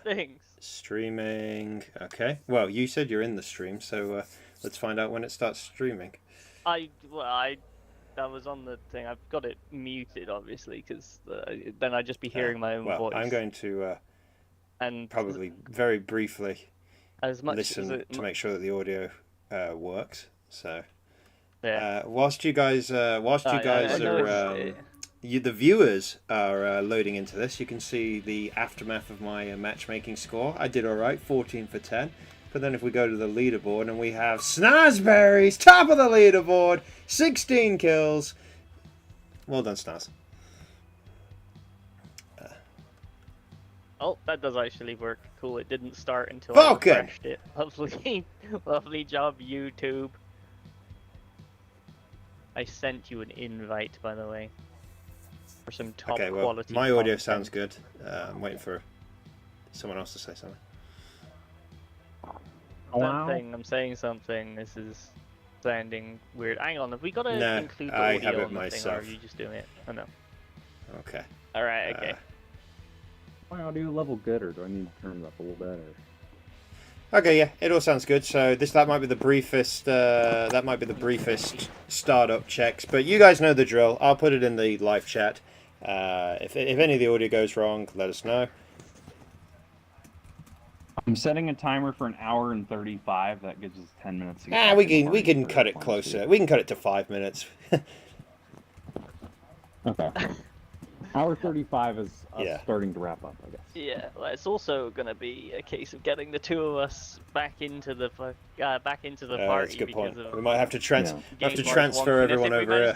things. Streaming. Okay. Well, you said you're in the stream, so let's find out when it starts streaming. That was on the thing. I've got it muted, obviously, because then I'd just be hearing my own Well, voice. I'm going to and probably very briefly as much listen as to make sure that the audio works. So, yeah. whilst you guys are the viewers are loading into this, you can see the aftermath of my matchmaking score. I did all right, 14 for 10. But then if we go to the leaderboard and we have Snazberries, top of the leaderboard, 16 kills. Well done, Snaz. Oh, that does actually work. Cool, it didn't start until Vulcan! I refreshed it. Lovely, lovely job, YouTube. I sent you an invite, by the way, for some top quality my audio content. sounds good. I'm waiting for someone else to say something. I'm saying something. This is sounding weird. Hang on, have we got to include the audio I have it on the myself. thing, or are you just doing it? Oh no. Okay. All right. Okay. My audio level good, or do I need to turn it up a little better? Okay, yeah, it all sounds good. So that might be the briefest. That might be the briefest startup checks. But you guys know the drill. I'll put it in the live chat. If any of the audio goes wrong, let us know. I'm setting a timer for 1 hour and 35. That gives us 10 minutes. We can cut it closer. We can cut it to 5 minutes. Okay. Hour 35 is starting to wrap up, I guess. Yeah, well, it's also going to be a case of getting the two of us back into the party. That's a good point. We might have to transfer everyone over.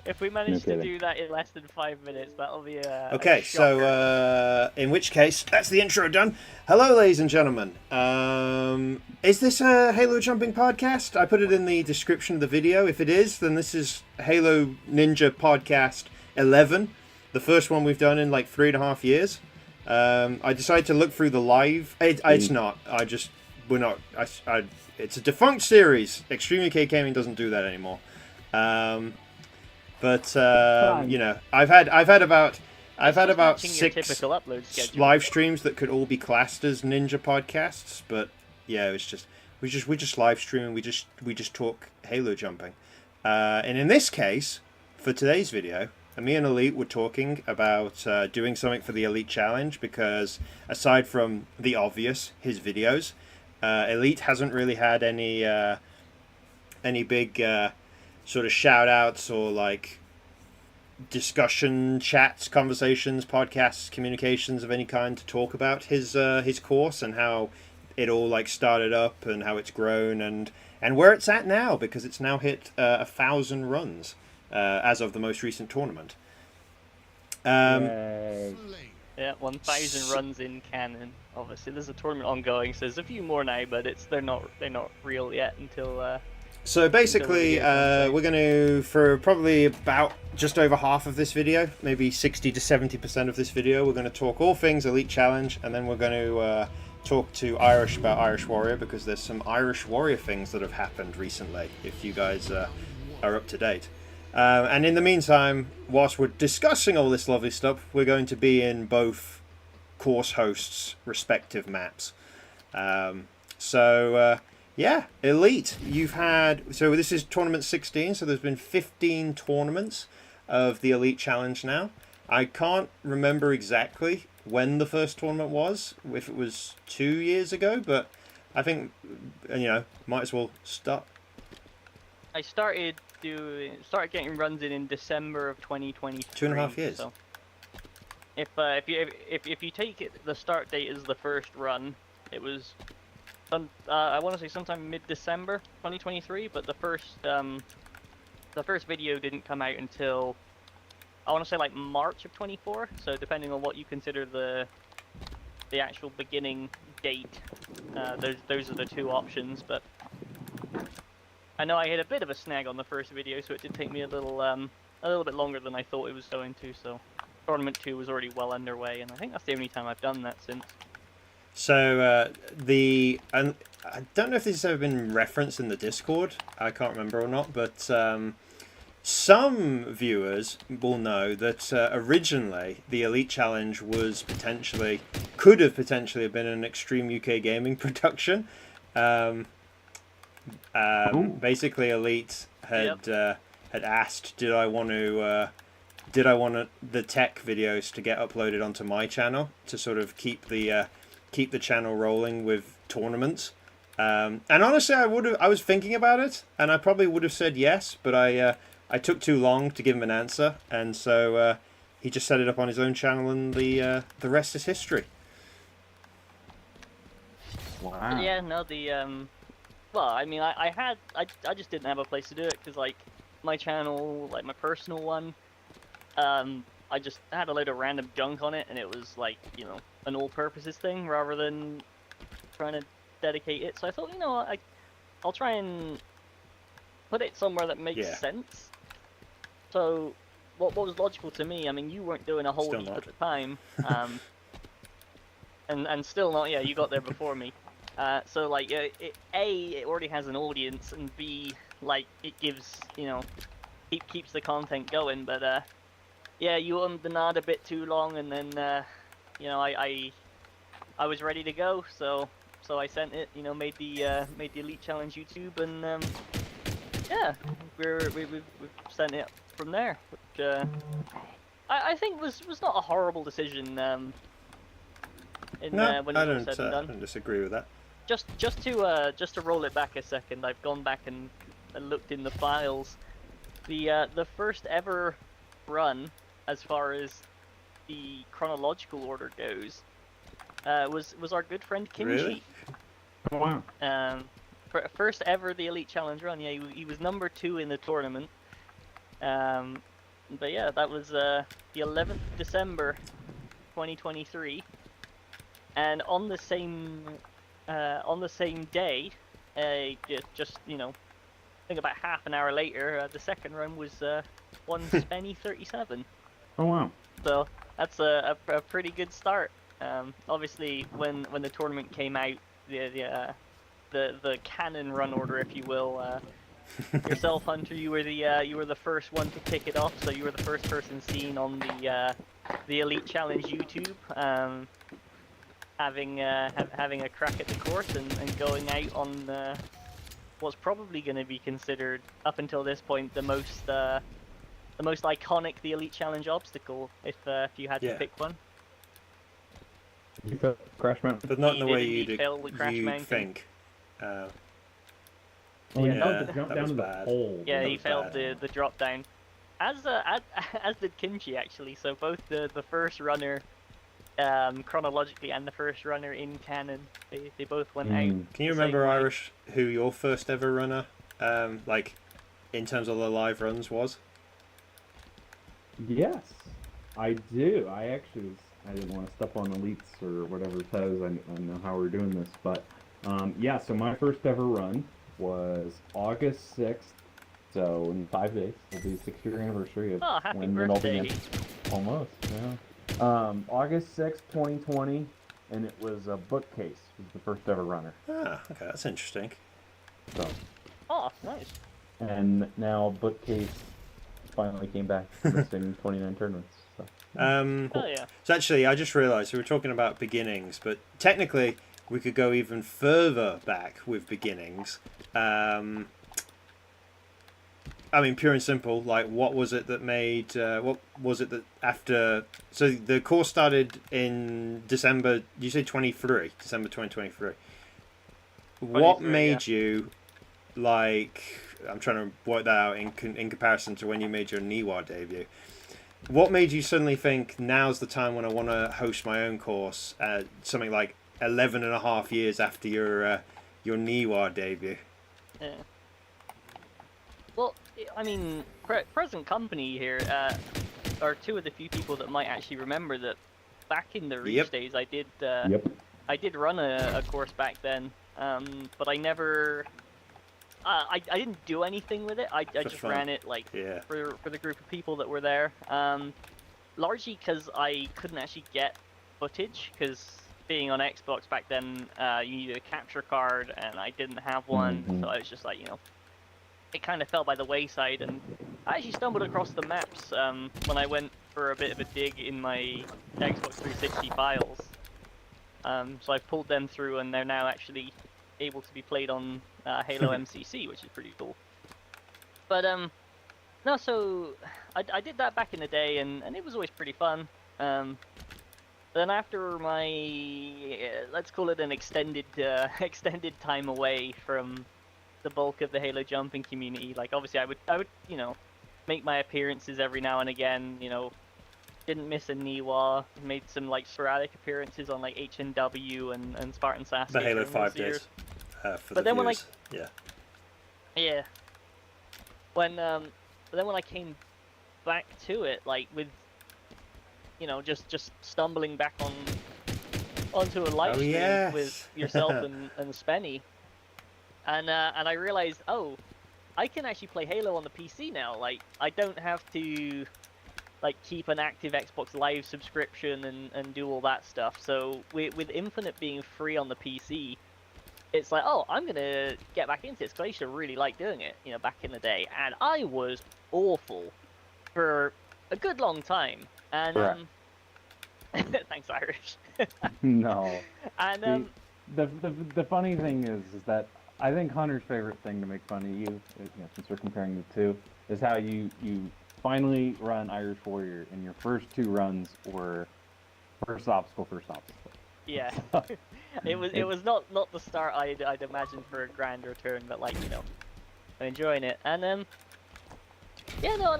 If we manage to do that in less than 5 minutes, that'll be a okay. So in which case, that's the intro done. Hello, ladies and gentlemen. Is this a Halo Jumping podcast? I put it in the description of the video. If it is, then this is Halo Ninja Podcast 11, the first one we've done in like 3.5 years. I decided to look through the live. It's not. We're not. It's a defunct series. Extreme UK Gaming doesn't do that anymore. But you know, I've had about 6 live streams that could all be classed as Ninja podcasts. But yeah, it's just we just live stream and we just talk Halo jumping. And in this case, for today's video, me and Elite were talking about doing something for the Elite Challenge because aside from the obvious, his videos, Elite hasn't really had any big sort of shout outs or like discussion chats, conversations, podcasts, communications of any kind to talk about his course and how it all like started up and how it's grown and where it's at now, because it's now hit 1,000 runs as of the most recent tournament. Yeah, 1,000 runs in canon. Obviously, there's a tournament ongoing, so there's a few more now, but they're not real yet until. So basically, we're going to, for probably about just over half of this video, maybe 60 to 70% of this video, we're going to talk all things Elite Challenge, and then we're going to talk to Irish about Irish Warrior, because there's some Irish Warrior things that have happened recently, if you guys are up to date. And in the meantime, whilst we're discussing all this lovely stuff, we're going to be in both course hosts' respective maps. Yeah, Elite, you've had... So this is tournament 16, so there's been 15 tournaments of the Elite Challenge now. I can't remember exactly when the first tournament was, if it was 2 years ago, but I think, you know, might as well start. I started getting runs in December of 2023. 2.5 years. So if you take it, the start date is the first run, it was... I want to say sometime mid-December 2023, but the first video didn't come out until I want to say like March of 24. So depending on what you consider the actual beginning date, those are the two options. But I know I hit a bit of a snag on the first video, so it did take me a little bit longer than I thought it was going to. So tournament 2 was already well underway, and I think that's the only time I've done that since. So I don't know if this has ever been referenced in the Discord. I can't remember or not, but some viewers will know that originally the Elite Challenge could have potentially been an Extreme UK Gaming production. Basically, Elite had asked, did I want the tech videos to get uploaded onto my channel to sort of keep the channel rolling with tournaments. And honestly, I was thinking about it, and I probably would have said yes, but I took too long to give him an answer, and so he just set it up on his own channel, and the rest is history. Wow. Yeah, no, well, I mean, I just didn't have a place to do it, because, like, my channel, like, my personal one, I just had a load of random junk on it, and it was, like, you know, an all-purposes thing, rather than trying to dedicate it. So I thought, you know, I'll try and put it somewhere that makes sense. So, what was logical to me, I mean, you weren't doing a whole heap at the time, and still not, yeah, you got there before me. So, like, it already has an audience, and B, like, it gives, you know, keeps the content going, but, yeah, you the nod a bit too long, and then, you know, I was ready to go, so I sent it, you know, made the Elite Challenge YouTube, and, yeah, we've sent it from there, which, I think was not a horrible decision, when it was said and done. I don't disagree with that. Just to roll it back a second, I've gone back and looked in the files. The first ever run, as far as the chronological order goes, was our good friend Kimchi. Really? Wow. First ever the Elite Challenge run. Yeah, he was number 2 in the tournament. But yeah, that was the 11th of December, 2023, and on the same day, just, you know, I think about half an hour later, the second run was one Spenny 37. Oh wow! So that's a pretty good start. Obviously, when the tournament came out, the canon run order, if you will, yourself, Hunter, you were the first one to kick it off. So you were the first person seen on the Elite Challenge YouTube, having a crack at the course and going out on what's probably going to be considered, up until this point, the most iconic the Elite Challenge obstacle, if you had to pick one. You felt Crash Mountain, but not in the way you'd think. Yeah, that jump down was to the bad. hole. Yeah, he failed the drop down, as did Kimchi, actually. So both the first runner, chronologically, and the first runner in canon, they both went out. Can you remember, Irish, who your first ever runner, like, in terms of the live runs, was? Yes, I do. I didn't want to step on Elites or whatever toes. I know how we're doing this, but yeah. So my first ever run was August 6th. So in 5 days, will be the 6-year anniversary of happy when it all birthday. began. Almost, yeah. August 6th, 2020, and it was a bookcase. It was the first ever runner. Ah, okay, that's interesting. So. Oh, nice. And now bookcase finally came back listing 29 tournaments. So. Oh yeah. So actually, I just realised we were talking about beginnings, but technically we could go even further back with beginnings. I mean, pure and simple, like, what was it that made, what was it that after, so the course started in December, you say December 2023. What made you, like, I'm trying to work that out in comparison to when you made your Niwa debut. What made you suddenly think, now's the time when I want to host my own course, something like 11 and a half years after your Niwa debut? Yeah. Well, I mean, present company here are two of the few people that might actually remember that back in the Reach days, I did run a course back then, but I never, I didn't do anything with it. I just ran it, like, for the group of people that were there, largely because I couldn't actually get footage, because being on Xbox back then, you needed a capture card, and I didn't have one, so I was just like, you know, it kind of fell by the wayside, and I actually stumbled across the maps when I went for a bit of a dig in my Xbox 360 files. So I pulled them through, and they're now actually able to be played on Halo MCC, which is pretty cool. But no, so I did that back in the day, and it was always pretty fun. Then after my let's call it an extended extended time away from the bulk of the Halo jumping community, like obviously I would make my appearances every now and again. Didn't miss a Niwa. Made some like sporadic appearances on like HNW and Spartan Sasuke. The Halo 5 days. But then viewers. Yeah. But then when I came back to it, like with just stumbling back onto a live stream with yourself and Spenny, and I realized, I can actually play Halo on the PC now. Like I don't have to keep an active Xbox Live subscription and do all that stuff. So with Infinite being free on the PC, it's like, I'm gonna get back into this because I used to really like doing it, back in the day, and I was awful for a good long time. And thanks, Irish. No. And the funny thing is that I think Hunter's favorite thing to make fun of you, since we're comparing the two, is how you finally run Irish Warrior, and your first two runs were first obstacle. Yeah. It was not the start I'd imagined for a grand return, but I'm enjoying it. And and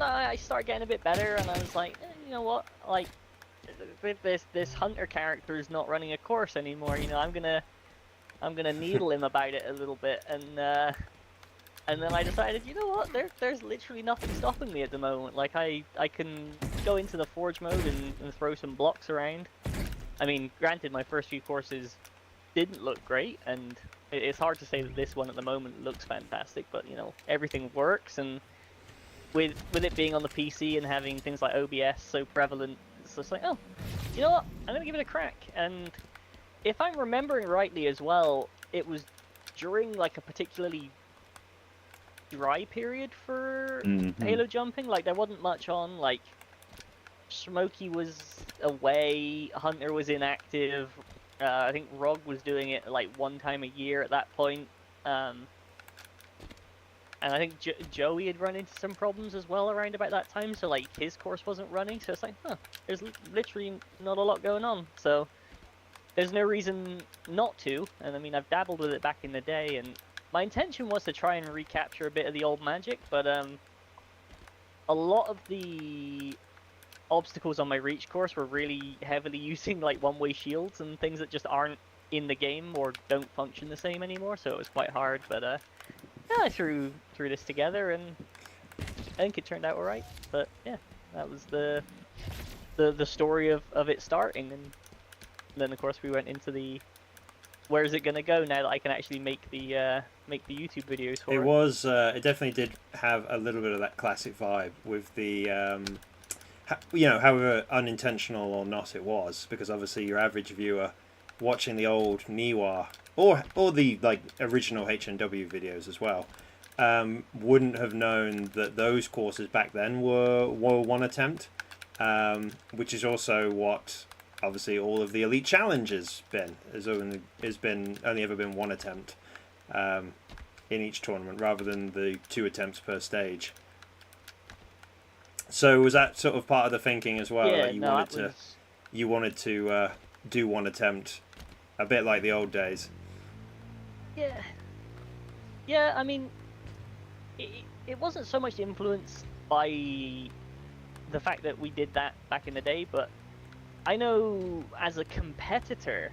I started getting a bit better, and I was like, you know what, like this Hunter character is not running a course anymore. I'm gonna needle him about it a little bit, and then I decided, you know what, there's literally nothing stopping me at the moment. Like I can go into the forge mode and throw some blocks around. I mean, granted, my first few courses didn't look great, and it's hard to say that this one at the moment looks fantastic, but everything works, and with it being on the PC and having things like OBS so prevalent, it's just like, you know what, I'm gonna give it a crack. And if I'm remembering rightly as well, it was during like a particularly dry period for Halo jumping. Like there wasn't much on. Like Smokey was away, Hunter was inactive. I think Rog was doing it like one time a year at that point. And I think Joey had run into some problems as well around about that time, so like his course wasn't running. So it's like, there's literally not a lot going on. So there's no reason not to. And I mean, I've dabbled with it back in the day, and my intention was to try and recapture a bit of the old magic, but a lot of the obstacles on my reach course were really heavily using like one-way shields and things that just aren't in the game or don't function the same anymore. So it was quite hard, but I threw this together, and I think it turned out alright. But yeah, that was the story of it starting, and then of course we went into the where is it gonna go now that I can actually make the YouTube videos for it. It was it definitely did have a little bit of that classic vibe with the however unintentional or not it was, because obviously your average viewer watching the old Niwa or the like original HNW videos as well wouldn't have known that those courses back then were one attempt, which is also what obviously all of the Elite Challenge has only ever been one attempt in each tournament rather than the 2 attempts per stage. So was that sort of part of the thinking as well? Yeah, that you wanted to do one attempt, a bit like the old days. Yeah. I mean, it wasn't so much influenced by the fact that we did that back in the day, but I know as a competitor,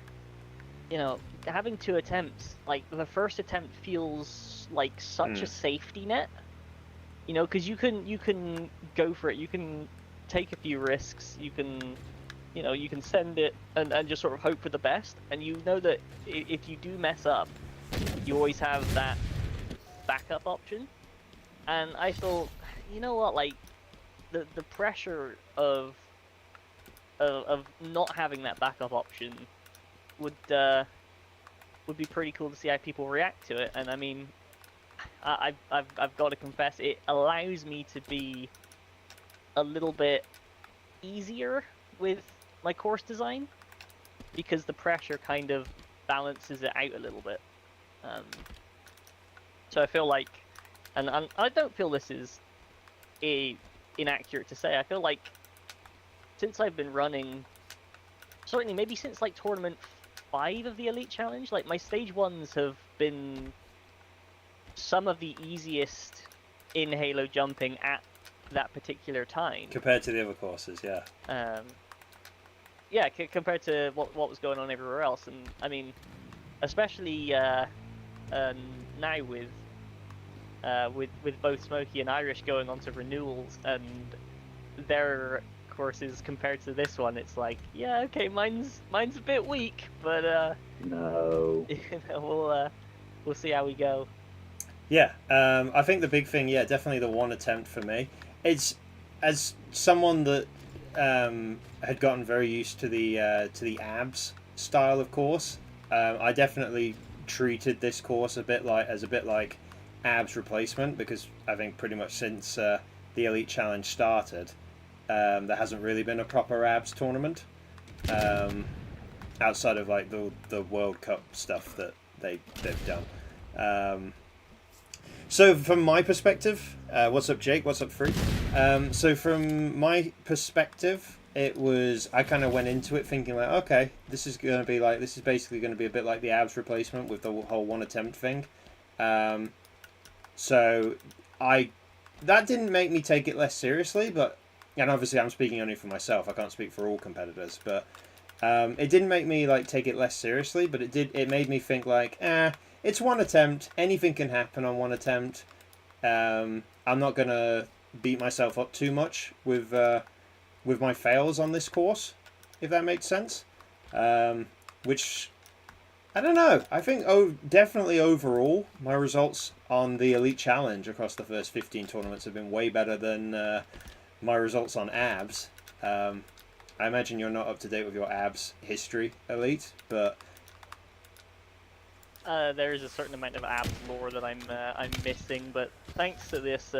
having 2 attempts, like the first attempt feels like such a safety net. Because you can go for it. You can take a few risks. You can send it and just sort of hope for the best. And you know that if you do mess up, you always have that backup option. And I thought, you know what, like the pressure of not having that backup option would be pretty cool to see how people react to it. And I mean, I've got to confess, it allows me to be a little bit easier with my course design because the pressure kind of balances it out a little bit. So I feel like, and I don't feel this is inaccurate to say. I feel like since I've been running, certainly maybe since like tournament 5 of the Elite Challenge, like my stage 1s have been some of the easiest in Halo jumping at that particular time compared to the other courses. Yeah, compared to what was going on everywhere else. And I mean, especially now with both Smokey and Irish going on to renewals and their courses compared to this one, it's like, yeah, okay, mine's a bit weak, but no, we'll see how we go. Yeah, I think the big thing, definitely the one attempt for me. It's as someone that had gotten very used to the abs style of course. I definitely treated this course a bit like abs replacement, because I think pretty much since the Elite Challenge started, there hasn't really been a proper abs tournament outside of like the World Cup stuff that they've done. So from my perspective, what's up, Jake? What's up, Free? So from my perspective, I kind of went into it thinking like, okay, this is basically going to be a bit like the abs replacement with the whole one attempt thing. So that didn't make me take it less seriously, and obviously I'm speaking only for myself. I can't speak for all competitors, but it didn't make me like take it less seriously, but it made me think like, it's one attempt. Anything can happen on one attempt. I'm not gonna beat myself up too much with my fails on this course, if that makes sense. Which I don't know. I think definitely overall my results on the Elite Challenge across the first 15 tournaments have been way better than my results on abs. I imagine you're not up to date with your abs history, Elite, but. There is a certain amount of abs lore that I'm missing, but thanks to this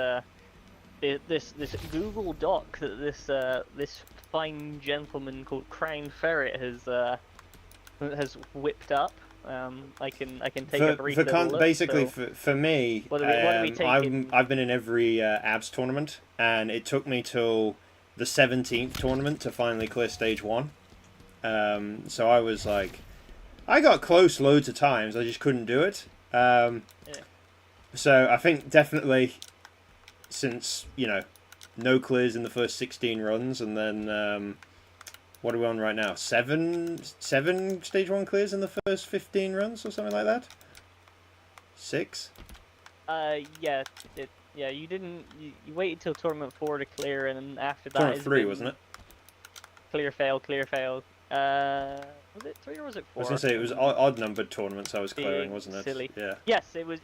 this Google Doc that this fine gentleman called Crown Ferret has whipped up, I can take a brief look. Basically, so, for me, what are we taking? I've been in every abs tournament, and it took me till the 17th tournament to finally clear stage 1. So I was like. I got close loads of times, I just couldn't do it. So I think definitely since, no clears in the first 16 runs, and then, what are we on right now? Seven stage 1 clears in the first 15 runs or something like that? 6? Yeah, you didn't, you waited till tournament 4 to clear, and then after that tournament 3, wasn't it? Clear, fail. Was it 3 or was it 4? I was gonna say it was odd numbered tournaments I was clearing, wasn't it? Silly. Yeah. Yes, it was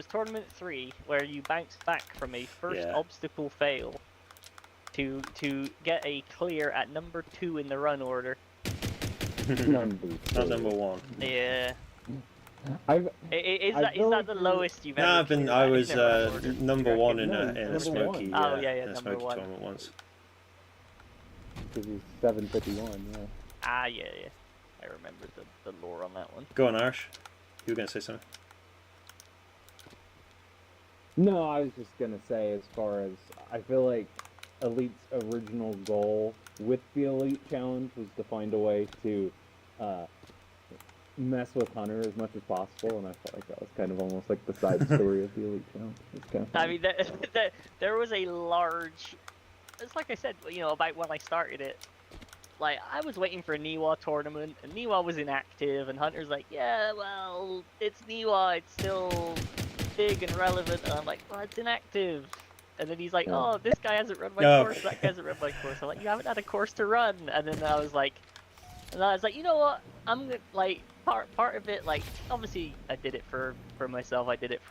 tournament 3 where you bounced back from a first obstacle fail to get a clear at number 2 in the run order. Not number 1. Yeah. Is that the lowest you've ever? No, I was number 1 in a Smokey. Oh yeah, in a number Smokey 1 tournament once. Because he's 751, yeah. Ah, yeah. I remember the lore on that one. Go on, Irish. You were going to say something? No, I was just going to say, as far as, I feel like Elite's original goal with the Elite Challenge was to find a way to mess with Hunter as much as possible, and I felt like that was kind of almost like the side story of the Elite Challenge. It's kind of I mean, there was a large... It's like I said, about when I started it. Like, I was waiting for a Niwa tournament, and Niwa was inactive, and Hunter's like, yeah, well, it's Niwa, it's still big and relevant, and I'm like, well, it's inactive. And then he's like, oh, this guy hasn't run my course, that guy hasn't run my course. I'm like, you haven't had a course to run. And then I was like, you know what, I'm gonna, like, part of it, like, obviously I did it for myself, I did it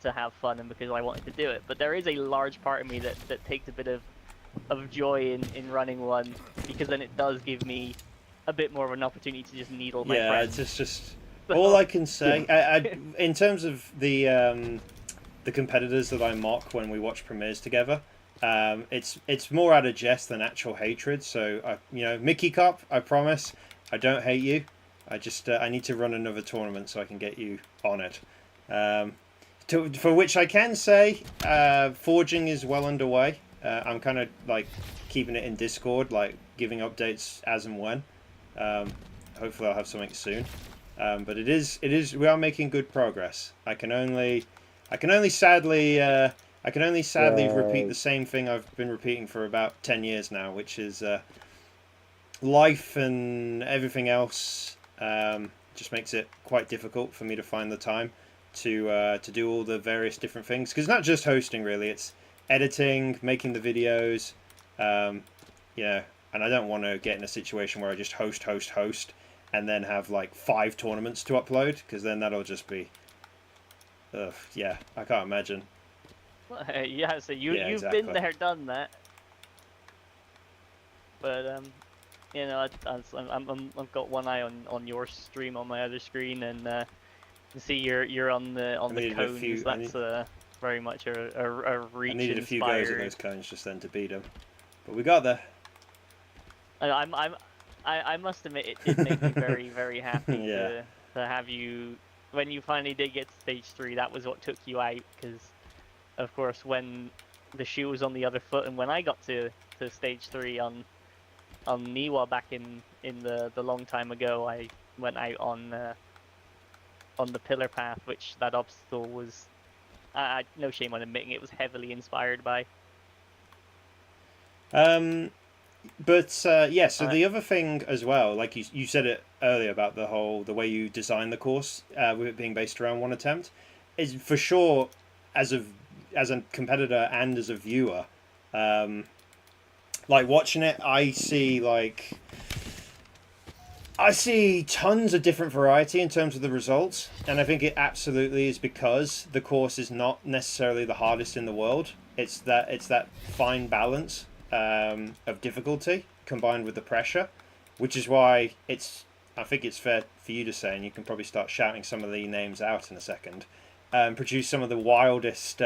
to have fun and because I wanted to do it, but there is a large part of me that takes a bit of joy in running one, because then it does give me a bit more of an opportunity to just needle my friends. Yeah, it's just all I can say. In terms of the the competitors that I mock when we watch premieres together. It's more out of jest than actual hatred. So Mickey Cup, I promise, I don't hate you. I just I need to run another tournament so I can get you on it. For which I can say, forging is well underway. I'm kind of like keeping it in Discord, like giving updates as and when. Hopefully I'll have something soon. But it is we are making good progress. I can only sadly repeat the same thing I've been repeating for about 10 years now, which is life and everything else just makes it quite difficult for me to find the time to do all the various different things. Because it's not just hosting, really. It's editing, making the videos, and I don't want to get in a situation where I just host, and then have like 5 tournaments to upload, because then that'll just be, I can't imagine. Yeah, so you've exactly. been there, done that. But I've got one eye on your stream on my other screen, and see you're on the cones. That's very much a reach. I needed a few goes at those cones just then to beat them, but we got there. I must admit, it did make me very, very happy yeah. to have you, when you finally did get to stage 3. That was what took you out, because of course when the shoe was on the other foot, and when I got to stage 3 on Niwa back in the long time ago, I went out on the pillar path, which that obstacle was, no shame on admitting, it was heavily inspired by. But so the other thing as well, like you said it earlier about the way you design the course, with it being based around one attempt, is for sure, as a competitor and as a viewer, like watching it, I see tons of different variety in terms of the results, and I think it absolutely is because the course is not necessarily the hardest in the world. It's that fine balance of difficulty combined with the pressure, which is why I think it's fair for you to say, and you can probably start shouting some of the names out in a second, produce some of the wildest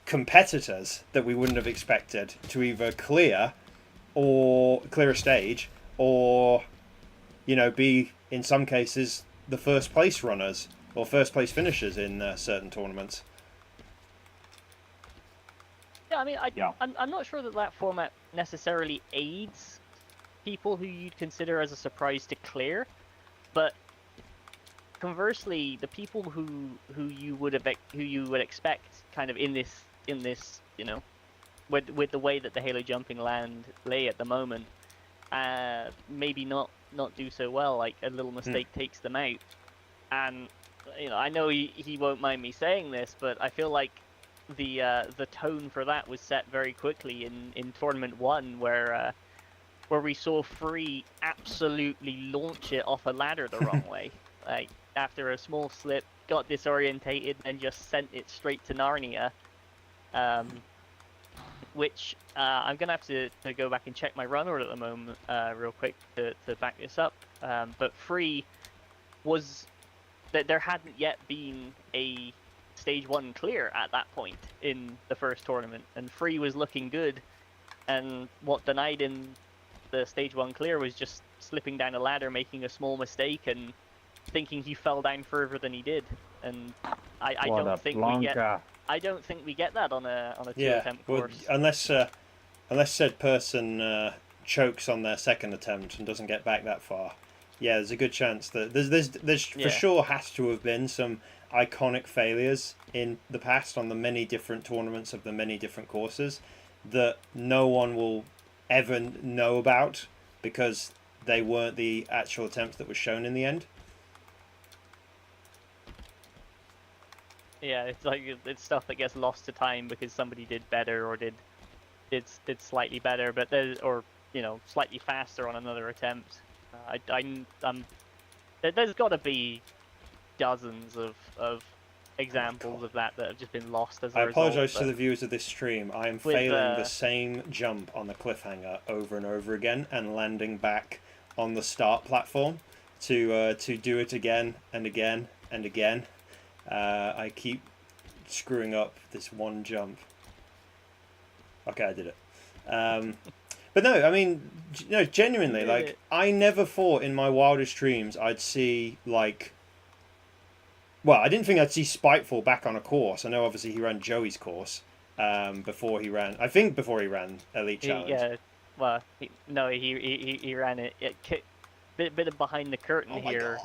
competitors that we wouldn't have expected to either clear a stage, or be in some cases the first place runners or first place finishers in certain tournaments. Yeah, I mean, I'm not sure that format necessarily aids people who you'd consider as a surprise to clear, but conversely, the people who you would expect kind of in this with the way that the Halo jumping land lay at the moment, maybe not do so well. Like a little mistake takes them out, and I know he won't mind me saying this, but I feel like the tone for that was set very quickly in tournament 1, where we saw Free absolutely launch it off a ladder the wrong way. Like after a small slip, got disorientated and just sent it straight to Narnia. Which I'm gonna have to go back and check my run order at the moment real quick to back this up. But Free was that there hadn't yet been a stage 1 clear at that point in the first tournament, and Free was looking good, and what denied him the stage 1 clear was just slipping down a ladder, making a small mistake, and thinking he fell down further than he did. And I don't think we get that on a 2-attempt course. Unless said person chokes on their second attempt and doesn't get back that far. Yeah, there's a good chance that there's for sure has to have been some iconic failures in the past on the many different tournaments of the many different courses that no one will ever know about because they weren't the actual attempts that were shown in the end. Yeah, it's like it's stuff that gets lost to time because somebody did better or did slightly better, but slightly faster on another attempt. There's got to be dozens of examples of that have just been lost as a result. I apologise to the viewers of this stream. I am failing the same jump on the cliffhanger over and over again and landing back on the start platform to do it again and again and again. I keep screwing up this one jump. Okay, I did it. But no, I mean, no, genuinely, like, I never thought in my wildest dreams I'd see, like... Well, I didn't think I'd see Spiteful back on a course. I know, obviously, he ran Joey's course before he ran... I think before he ran Elite Challenge. Yeah, well, he ran it. Bit of behind the curtain here.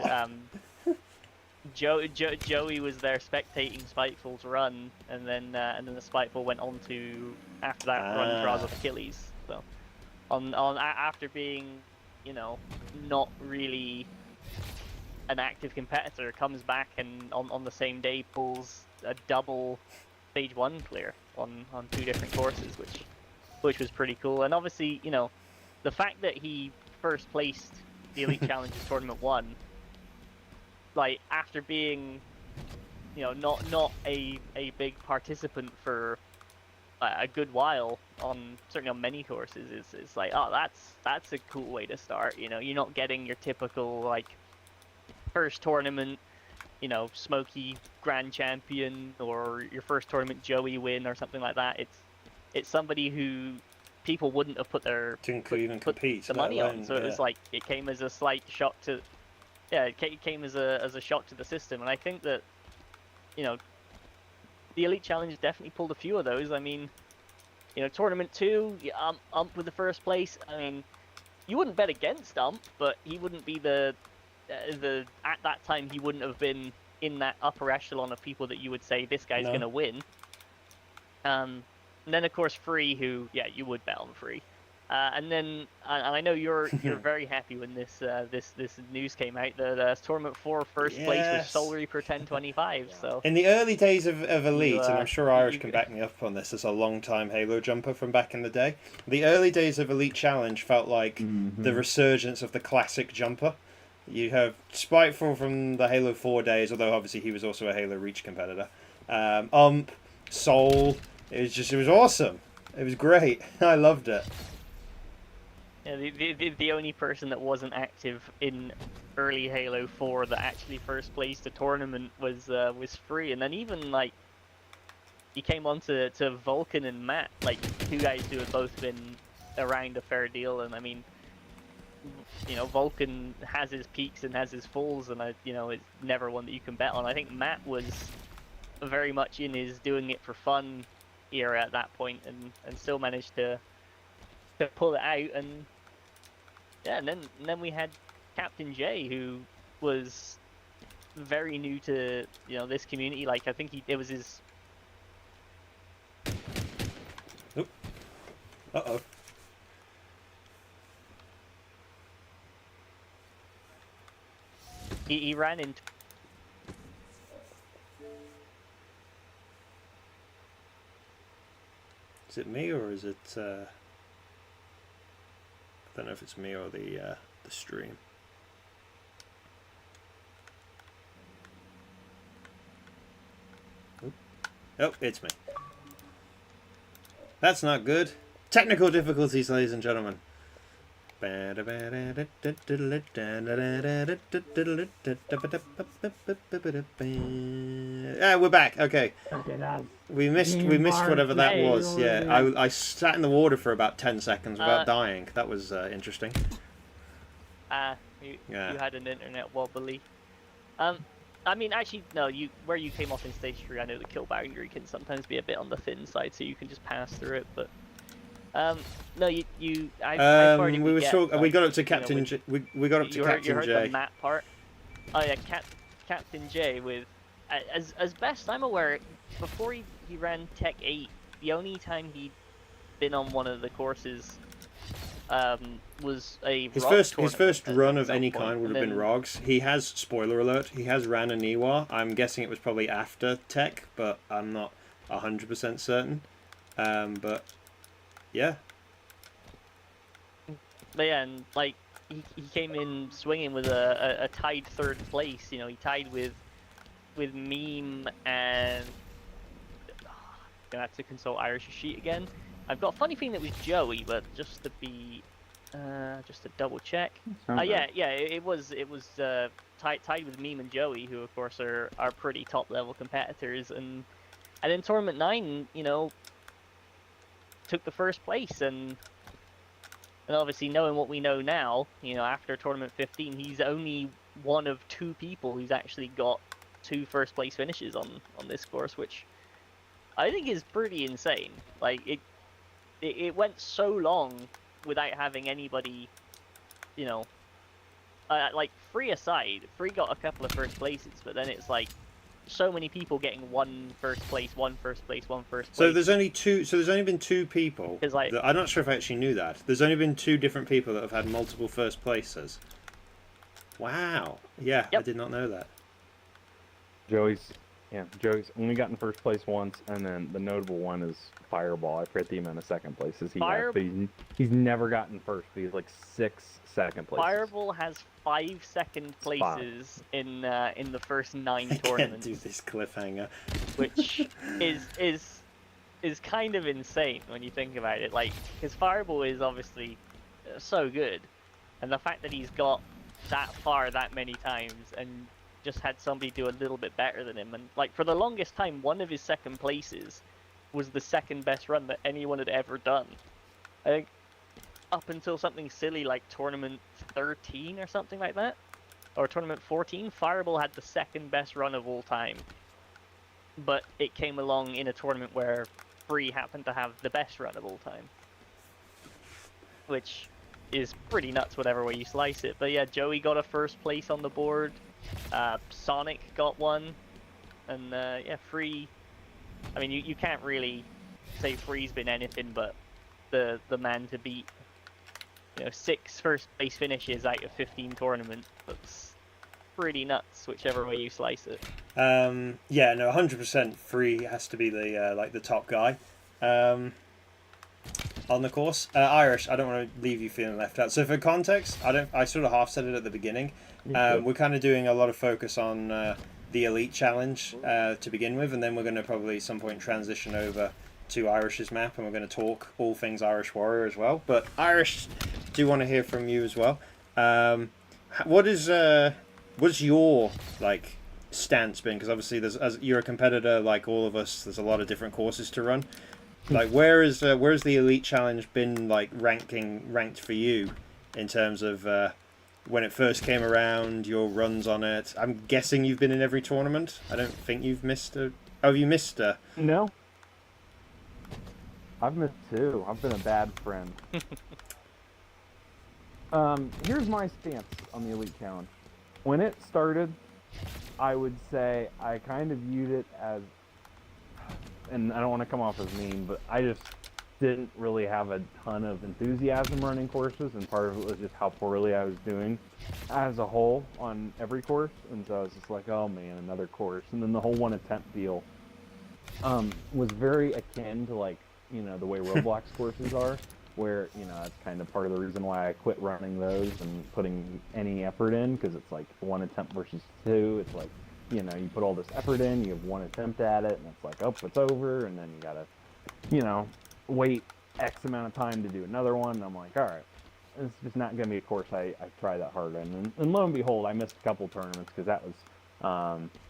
Joey was there spectating Spiteful's run, and then the Spiteful went on to, after that run, Trials of Achilles. So, after being, you know, not really an active competitor, comes back and on the same day pulls a double stage 1 clear on 2 different courses, which was pretty cool. And obviously, you know, the fact that he first placed the Elite Challenges Tournament 1, like, after being, you know, not a big participant for a good while on, certainly on many courses, is like, oh, that's a cool way to start. You know, you're not getting your typical, like, first tournament, you know, Smokey Grand Champion, or your first tournament Joey win or something like that. It's somebody who people wouldn't have put their compete the money on. So it was like, it came as a slight shock to, it came as a shock to the system. And I think that, you know, the Elite Challenge definitely pulled a few of those. I mean, you know, Tournament 2, Ump with the first place. I mean, you wouldn't bet against Ump, but he wouldn't be at that time, he wouldn't have been in that upper echelon of people that you would say, this guy's going to win. And then, of course, Free, who, yeah, you would bet on Free. And then, and I know you're very happy when this news came out. The Tournament 4 first place was solely per 1025. So in the early days of Elite, and I'm sure Irish can back me up on this as a long-time Halo jumper from back in the day, the early days of Elite Challenge felt like the resurgence of the classic jumper. You have Spiteful from the Halo 4 days, although obviously he was also a Halo Reach competitor. Soul. It was awesome. It was great. I loved it. Yeah, the only person that wasn't active in early Halo 4 that actually first placed a tournament was Free, and then even like he came on to Vulcan and Matt, like 2 guys who had both been around a fair deal. And I mean, you know, Vulcan has his peaks and has his falls, and you know, it's never one that you can bet on. I think Matt was very much in his doing it for fun era at that point, and still managed to pull it out. And yeah, and then we had Captain J, who was very new to, you know, this community. Like, I think it was his. Oop. Uh-oh. He ran into. Is it me, or is it? I don't know if it's me or the stream. Oop. Oh, it's me. That's not good. Technical difficulties, ladies and gentlemen. Yeah, we're back. Okay. We missed whatever that was. Yeah, I sat in the water for about 10 seconds without dying. That was interesting. You had an internet wobbly. I mean, actually, no. Where you came off in stage 3, I know the kill boundary can sometimes be a bit on the thin side, so you can just pass through it. But no, we got up to Captain J. We got up to Captain J. You heard the map part. Oh yeah, Captain J with, as best I'm aware, before he ran Tech 8, the only time he'd been on one of the courses was a his first run of any kind would have been Rogs. He has, spoiler alert, he has ran a Niwa. I'm guessing it was probably after Tech, but I'm not 100% certain. But yeah. But yeah, and like he came in swinging with a tied 3rd place. You know, he tied with Meme, and gonna have to consult Irish's sheet again. I've got a funny feeling that was Joey, but just to double check. It was tied with Meme and Joey, who of course are pretty top level competitors. And And in Tournament 9, you know, took the first place, and obviously knowing what we know now, you know, after Tournament 15, he's only one of 2 people who's actually got 2 first place finishes on this course, which I think is pretty insane. Like, it went so long without having anybody, you know, like, Free aside, Free got a couple of first places, but then it's like so many people getting one first place, one first place, one first place. So there's only two. So there's only been 2 people. Like, I'm not sure if I actually knew that. There's only been 2 different people that have had multiple first places. Wow. Yeah, yep. I did not know that. Joey's only gotten first place once, and then the notable one is Fireball. I forget the amount of second places he has, but he's never gotten first. He's like 6 second places. Fireball has 5 second places in the first 9 tournaments. I can't do this cliffhanger, which is kind of insane when you think about it. Like, his Fireball is obviously so good, and the fact that he's got that far that many times and just had somebody do a little bit better than him, and like for the longest time, one of his second places was the second best run that anyone had ever done. I think up until something silly like Tournament 13 or something like that, or Tournament 14, Fireball had the second best run of all time. But it came along in a tournament where Free happened to have the best run of all time. Which is pretty nuts whatever way you slice it. But yeah, Joey got a first place on the board. Sonic got one. And yeah, Free... I mean, you can't really say Free's been anything but the man to beat. You know, 6 first place finishes out of 15 tournaments. That's pretty nuts, whichever way you slice it. Yeah, no, 100% Free has to be the like the top guy on the course. Irish, I don't want to leave you feeling left out. So for context, I sort of half said it at the beginning. We're kind of doing a lot of focus on the Elite Challenge to begin with, and then we're going to probably at some point transition over to Irish's map, and we're going to talk all things Irish Warrior as well. But Irish, do want to hear from you as well. What's your like stance been? Because obviously, as you're a competitor like all of us, there's a lot of different courses to run. Like, where's the Elite Challenge been like ranked for you in terms of when it first came around, your runs on it? I'm guessing you've been in every tournament. I don't think you've missed a. Oh, have you missed a? No. I've missed 2. I've been a bad friend. Here's my stance on the Elite Challenge. When it started, I would say I kind of viewed it as, and I don't want to come off as mean, but I just didn't really have a ton of enthusiasm running courses, and part of it was just how poorly I was doing as a whole on every course, and so I was just like, oh man, another course. And then the whole one attempt deal was very akin to, like, you know, the way Roblox courses are, where, you know, that's kind of part of the reason why I quit running those and putting any effort in, because it's like 1 attempt versus 2. It's like, you know, you put all this effort in, you have 1 attempt at it, and it's like, oh, it's over, and then you gotta, you know, wait X amount of time to do another one, and I'm like, all right, it's just not gonna be a course I try that hard in. And lo and behold, I missed a couple tournaments, because that was,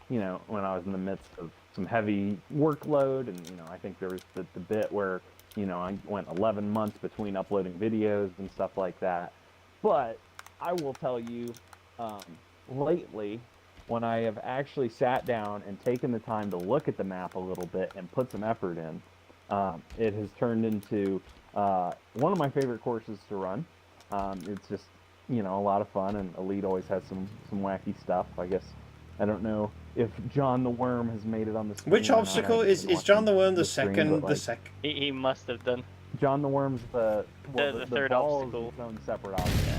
you know, when I was in the midst of some heavy workload, and, you know, I think there was the bit where, you know, I went 11 months between uploading videos and stuff like that. But I will tell you, lately, when I have actually sat down and taken the time to look at the map a little bit and put some effort in, it has turned into one of my favorite courses to run. It's just, you know, a lot of fun, and Elite always has some wacky stuff. I guess, I don't know if John the Worm has made it on the screen. Which obstacle is John the Worm the second? He must have done. John the Worm's the third ball obstacle. is its own separate obstacle.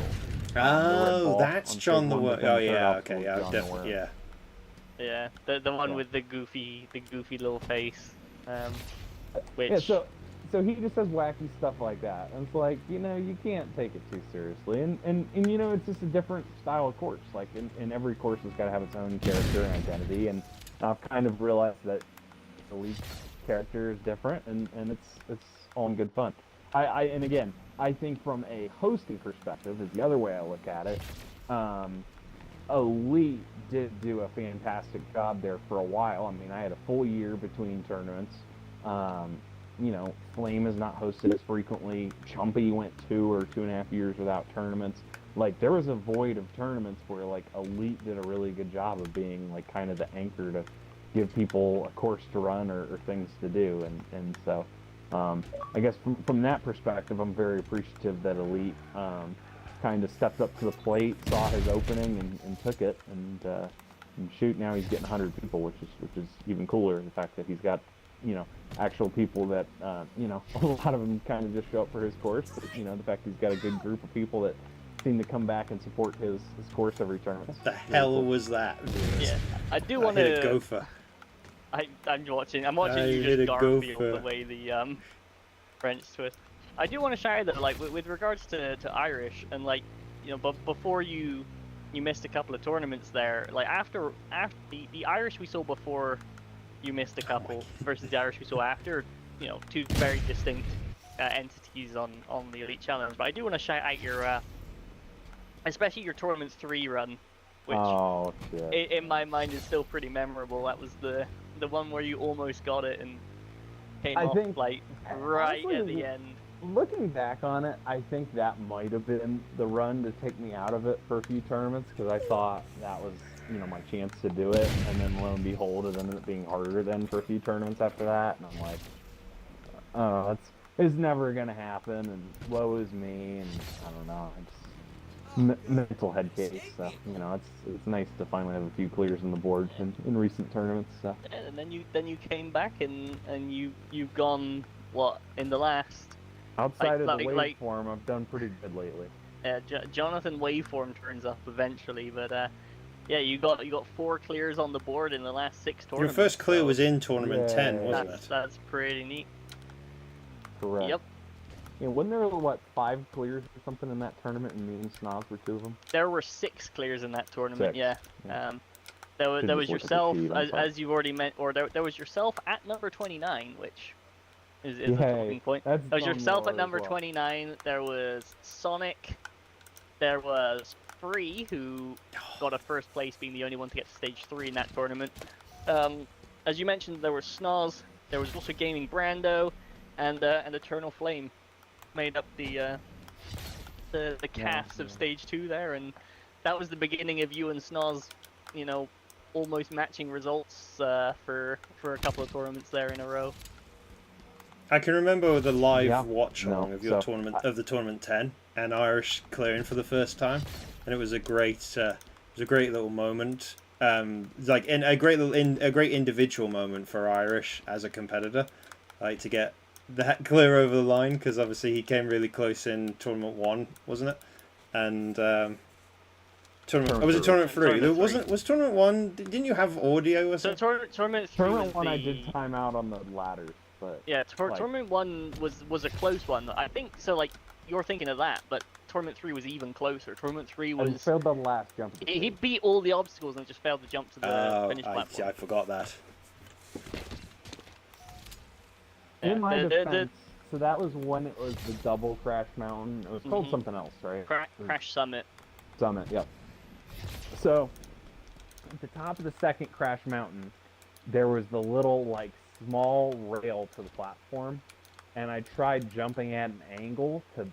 Oh, that's John the Worm. Oh yeah, okay, yeah, definitely, yeah. Yeah, the one with the goofy little face. Which... Yeah, so he just says wacky stuff like that, and it's like, you know, you can't take it too seriously, and you know, it's just a different style of course. Like, in every course has got to have its own character and identity, and I've kind of realized that the Elite character is different, and it's all in good fun. And again, I think from a hosting perspective is the other way I look at it. Elite did do a fantastic job there for a while. I mean, I had a full year between tournaments. Flame is not hosted as frequently. Chumpy went 2 or 2.5 years without tournaments. Like, there was a void of tournaments where, like, Elite did a really good job of being, like, kind of the anchor to give people a course to run or things to do. And so, I guess from that perspective, I'm very appreciative that Elite kind of stepped up to the plate, saw his opening, and took it. And shoot, now he's getting 100 people, which is even cooler. The fact that he's got, actual people that, a lot of them kind of just show up for his course. But, the fact he's got a good group of people that seem to come back and support his course every tournament. What the hell was that? Yeah, I do want to. Hit a gopher. I'm watching you just Garfield the way the French twist. I do want to share that, like, with regards to Irish, and, like, but before you missed a couple of tournaments there, like, after the Irish we saw before you missed a couple versus the Irish we saw after, two very distinct entities on the Elite Challenge. But I do want to shout out your, especially your Tournaments 3 run, which in my mind is still pretty memorable. That was the one where you almost got it and came off, like, right at the end. Looking back on it, I think that might have been the run to take me out of it for a few tournaments, because I thought that was, my chance to do it, and then lo and behold, it ended up being harder then for a few tournaments after that, and I'm like, oh, it's never gonna happen, and woe is me, and I don't know, it's mental head case. So it's nice to finally have a few clears on the board in recent tournaments. So. And then you came back and you've gone what in the last. Outside of the waveform, I've done pretty good lately. Jonathan Waveform turns up eventually, but yeah, you got 4 clears on the board in the last 6 tournaments. Your first clear was in tournament 10, wasn't it? That's pretty neat. Correct. Yep. Yeah, wasn't there 5 clears or something in that tournament, and me and Snobs were 2 of them? There were 6 clears in that tournament. 6. Yeah. There was yourself, as you've already meant, or there was yourself at number 29, which is a talking point. There was yourself at number 29. There was Sonic. There was Free, who got a first place, being the only one to get to stage 3 in that tournament. As you mentioned, there was Snoz. There was also Gaming Brando, and Eternal Flame made up the cast of stage 2 there, and that was the beginning of you and Snoz, almost matching results for a couple of tournaments there in a row. I can remember the live watch along of your tournament of the tournament 10 and Irish clearing for the first time, and it was a great little moment. Like a great individual moment for Irish as a competitor, like to get that clear over the line, because obviously he came really close in tournament 1, wasn't it? And was it tournament 3? Was tournament 1? Didn't you have audio or something? So tournament 3 tournament 1 I did time out on the ladders. But yeah, tournament 1 was a close one. I think so. Like, you're thinking of that, but tournament 3 was even closer. Tournament 3 was. He failed the last jump. He beat all the obstacles and just failed to jump to the finish platform. I forgot that. In my defense, so that was when it was the double Crash Mountain. It was called something else, right? Crash Summit. Summit, yep. So, at the top of the second Crash Mountain, there was the little, like, small rail to the platform, and I tried jumping at an angle to,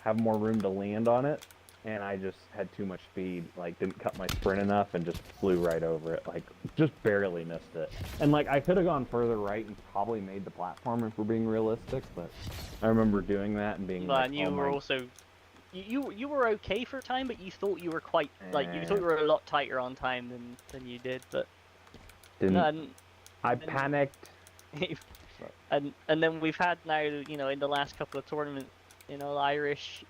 have more room to land on it, and I just had too much speed, like, didn't cut my sprint enough and just flew right over it, like, just barely missed it. And, like, I could have gone further right and probably made the platform if we're being realistic, but I remember doing that and being and you were also, you were okay for time, but you thought you were quite, like, you thought you were a lot tighter on time than you did, but... I panicked. and then we've had now, in the last couple of tournaments, Irish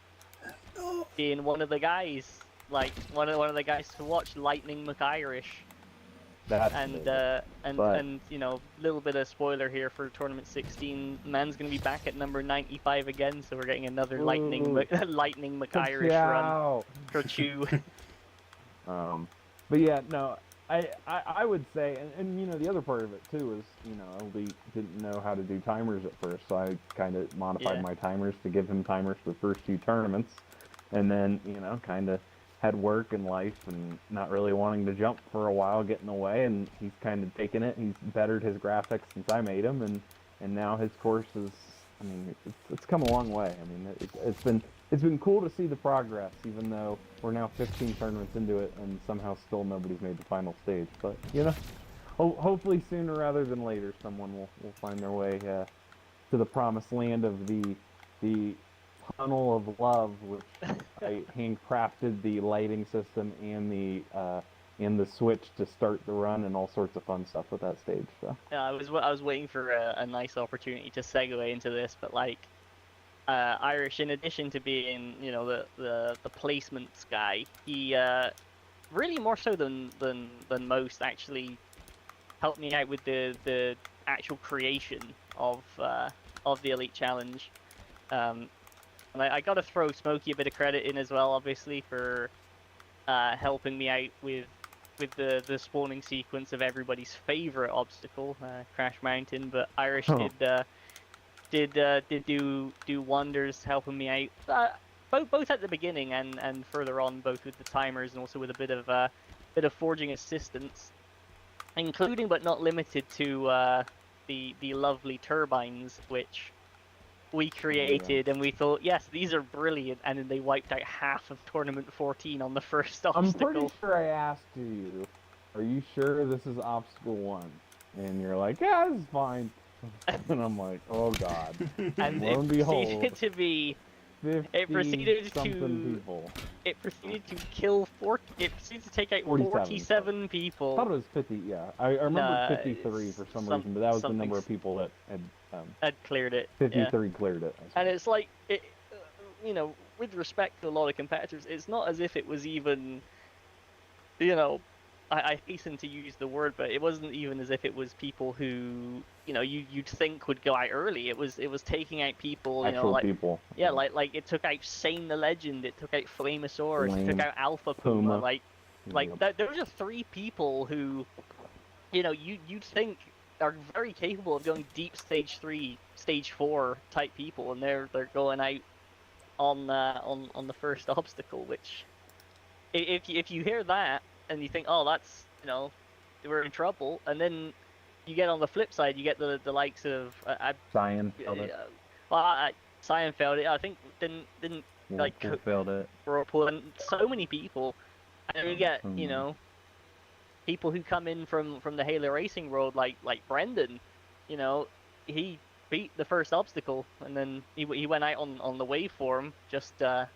being one of the guys, like one of the guys to watch, Lightning McIrish. And little bit of spoiler here for tournament 16. Man's gonna be back at number 95 again, so we're getting another Lightning McIrish run for Chew. But yeah, no. I would say, and the other part of it too is, Elite didn't know how to do timers at first, so I kind of modified my timers to give him timers for the first 2 tournaments, and then, kind of had work and life and not really wanting to jump for a while, getting away, and he's kind of taken it. He's bettered his graphics since I made him, and now his course is, I mean, it's come a long way. I mean, it's been cool to see the progress, even though we're now 15 tournaments into it and somehow still nobody's made the final stage. But you know, hopefully sooner rather than later, someone will find their way to the promised land of the tunnel of love, which I handcrafted the lighting system and the switch to start the run and all sorts of fun stuff with that stage. So yeah, I was waiting for a nice opportunity to segue into this, but like Irish, in addition to being the placements guy, he really more so than most actually helped me out with the actual creation of the Elite Challenge. And I got to throw Smokey a bit of credit in as well, obviously, for helping me out with the spawning sequence of everybody's favorite obstacle, Crash Mountain. But Irish did do wonders helping me out, both at the beginning and further on, both with the timers and also with a bit of forging assistance, including but not limited to the lovely turbines, which we created, and we thought, yes, these are brilliant, and then they wiped out half of Tournament 14 on the first obstacle. I'm pretty sure I asked you, are you sure this is obstacle 1? And you're like, yeah, this is fine. And I'm like, oh god. And lo and behold, proceeded to be... It proceeded to kill it proceeded to take out 47 people. I thought it was 50, yeah. I remember 53 for some reason, but that was the number of people that had cleared it. 53 cleared it. And it's like, with respect to a lot of competitors, it's not as if it was even, I hasten to use the word, but it wasn't even as if it was people who, you'd think would go out early. It was taking out people, Actual people. Yeah, like it took out Sane the Legend, it took out Flamosaurus, it took out Alpha Puma. There were just 3 people who, you'd think are very capable of going deep stage 3, stage 4 type people, and they're going out on the first obstacle. Which, if you hear that and you think, oh, that's we're in trouble, and then you get on the flip side, you get the likes of Cyan. Cyan failed it. I think didn't Whirlpool failed it. Whirlpool, and so many people, and then you get people who come in from the Halo Racing world, like Brendan. He beat the first obstacle, and then he went out on the waveform just the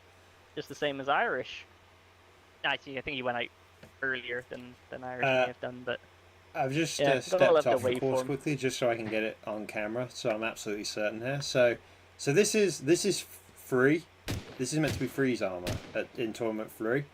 same as Irish. Actually, I think he went out earlier than Irish may have done, but I've just stepped off the course quickly just so I can get it on camera, so I'm absolutely certain here. So this is free. This is meant to be freeze armor in Tournament 3.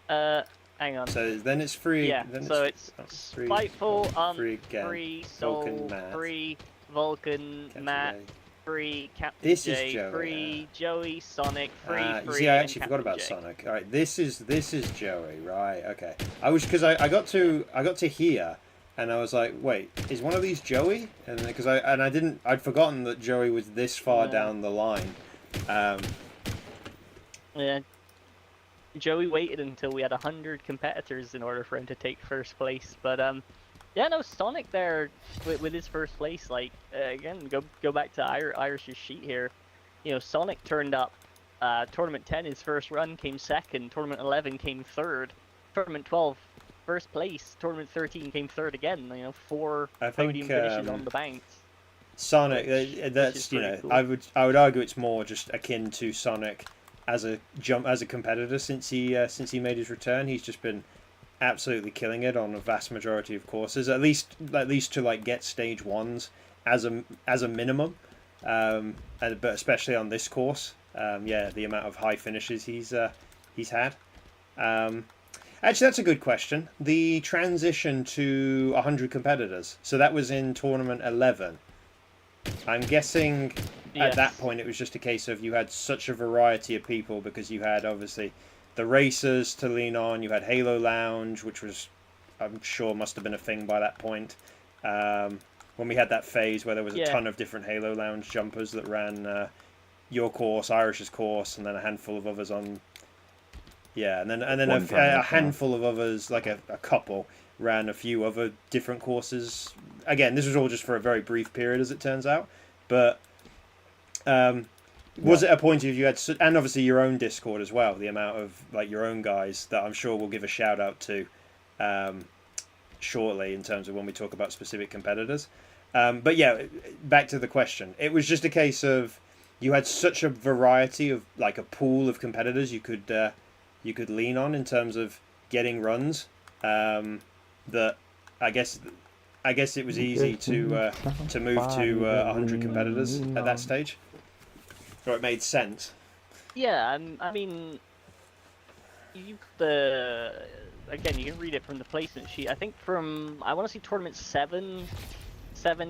Hang on. So then it's free. Yeah. Then so it's free, Spiteful, free Soul, free Vulcan, Matt, free Captain this J, is Joey, free Joey, Sonic, free. See, I actually forgot about J. Sonic. All right, this is Joey, right? Okay. I got to here, and I was like, wait, is one of these Joey? And because I'd forgotten that Joey was this far down the line. Yeah. Joey waited until we had 100 competitors in order for him to take first place, but yeah, no, Sonic there with his first place. Like again, go back to Irish's sheet here. Sonic turned up. Tournament 10, his first run, came second. Tournament 11 came third. Tournament 12, first place. Tournament 13 came third again. 4 podium finishes on the bounce. Sonic, that's cool. I would argue it's more just akin to Sonic as a competitor since he made his return. He's just been absolutely killing it on a vast majority of courses, at least to like get stage 1s as a minimum, but especially on this course, the amount of high finishes he's had. Actually, that's a good question. The transition to 100 competitors, so that was in tournament 11. I'm guessing at that point it was just a case of you had such a variety of people, because you had obviously the racers to lean on, you had Halo Lounge, which was, I'm sure, must have been a thing by that point. When we had that phase where there was a ton of different Halo Lounge jumpers that ran your course, Irish's course, and then a handful of others on Yeah, and then One time, a handful of others, like a couple, ran a few other different courses. Again, this was all just for a very brief period, as it turns out. But was it a point if you had, and obviously your own Discord as well, the amount of like your own guys that I'm sure we'll give a shout out to shortly in terms of when we talk about specific competitors. But yeah, back to the question. It was just a case of you had such a variety of like a pool of competitors you could lean on in terms of getting runs that I guess it was easy to move to 100 competitors at that stage. Or it made sense. Yeah, I mean, again, you can read it from the placement sheet. I think I want to say tournament 7,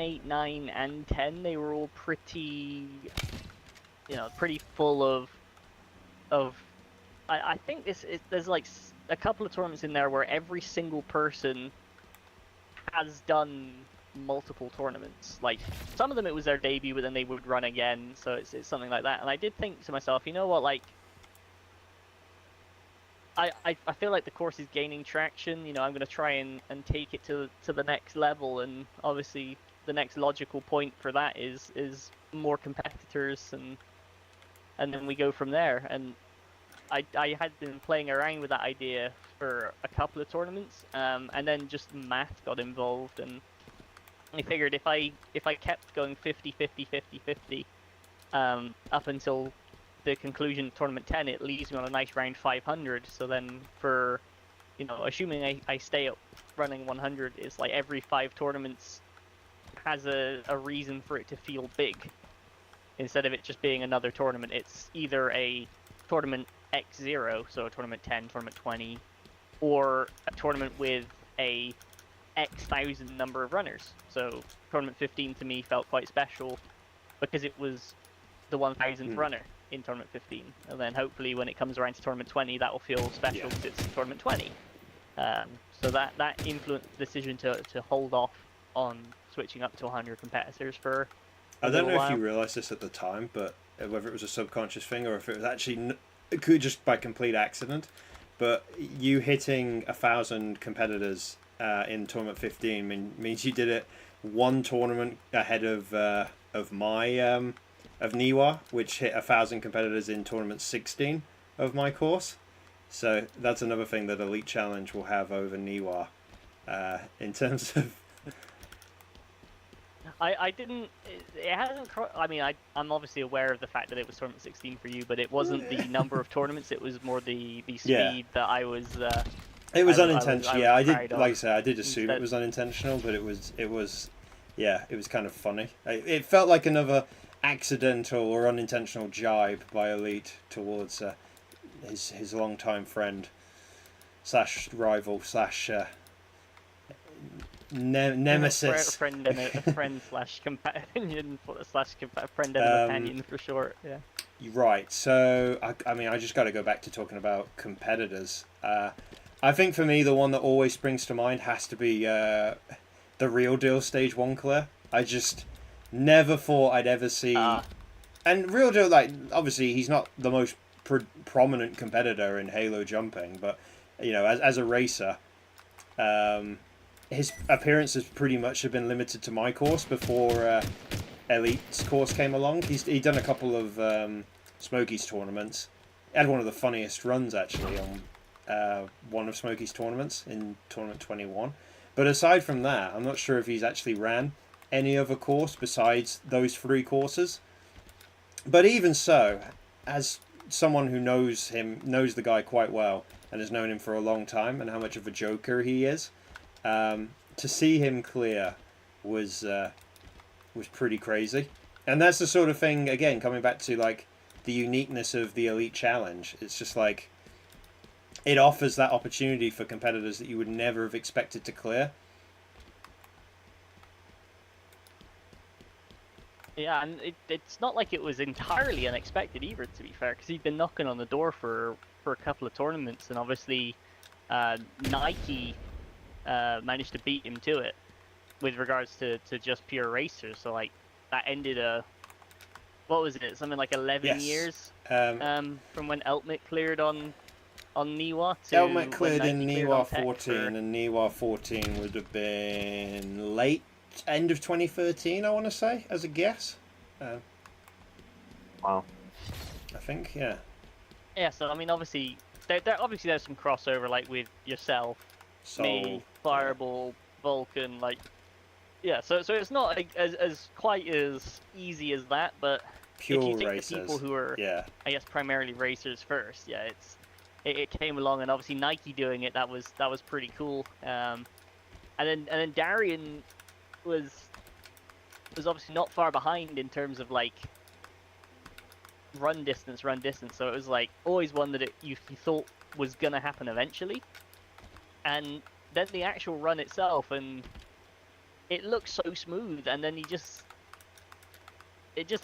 8, 9, and 10, they were all pretty, pretty full of. I think there's like a couple of tournaments in there where every single person has done multiple tournaments. Like some of them it was their debut, but then they would run again. So it's something like that. And I did think to myself, you know what, like I feel like the course is gaining traction. I'm going to try and take it to the next level. And obviously the next logical point for that is more competitors, and then we go from there. And I had been playing around with that idea for a couple of tournaments, and then just math got involved, and I figured if I kept going 50, 50, 50, 50, up until the conclusion of tournament 10, it leaves me on a nice round 500. So then for, assuming I stay up running 100, it's like every 5 tournaments has a reason for it to feel big. Instead of it just being another tournament, it's either a tournament X0, so tournament 10, tournament 20, or a tournament with a X thousand number of runners. So tournament 15 to me felt quite special because it was the 1000th runner in tournament 15, and then hopefully when it comes around to tournament 20, that will feel special because it's tournament 20. So that influenced the decision to hold off on switching up to 100 competitors for I don't know if you realised this at the time, but whether it was a subconscious thing or if it was actually it could just by complete accident, but you hitting 1,000 competitors in tournament 15 means you did it one tournament ahead of my of Niwa, which hit 1,000 competitors in tournament 16 of my course. So that's another thing that Elite Challenge will have over Niwa in terms of. I didn't. It hasn't. I mean, I'm obviously aware of the fact that it was tournament 16 for you, but it wasn't the number of tournaments. It was more the speed that I was. It was unintentional. Yeah, I did. Like I said, I did assume it was unintentional, but it was. Yeah, it was kind of funny. It felt like another accidental or unintentional jibe by Elite towards his longtime friend / rival / nemesis. Friend and a friend / companion / friend and a companion for short. Yeah. Right. So I mean, I just got to go back to talking about competitors. I think for me, the one that always springs to mind has to be the Real Deal Stage 1 clear. I just never thought I'd ever see. And Real Deal, like, obviously, he's not the most prominent competitor in Halo jumping, but, as a racer, his appearances pretty much have been limited to my course before Elite's course came along. He'd done a couple of Smokey's tournaments. He had one of the funniest runs, actually, on one of Smokey's tournaments in tournament 21. But aside from that, I'm not sure if he's actually ran any other course besides those 3 courses. But even so, as someone who knows the guy quite well, and has known him for a long time, and how much of a joker he is, to see him clear was pretty crazy. And that's the sort of thing, again, coming back to like the uniqueness of the Elite Challenge. It's just like it offers that opportunity for competitors that you would never have expected to clear. Yeah, and it's not like it was entirely unexpected either, to be fair, because he'd been knocking on the door for a couple of tournaments, and obviously Nike managed to beat him to it with regards to just pure racers. So like that ended what was it? Something like 11 years from when Eltmick cleared on Niwa to Helmet cleared when in Nike cleared Niwa on Tech 14, and Niwa 14 would have been late end of 2013, I want to say, as a guess. Wow. I think, yeah. Yeah, so I mean, obviously, obviously there's some crossover, like with yourself, me, Fireball, Vulcan, like, yeah. So it's not as quite as easy as that, but Pure if you take racers. the people who are, yeah, I guess, primarily racers first, yeah, it came along, and obviously Nike doing it, that was pretty cool. And then Darian was obviously not far behind in terms of like run distance. So it was like always one that you thought was gonna happen eventually, and then the actual run itself, and it looked so smooth, and then it just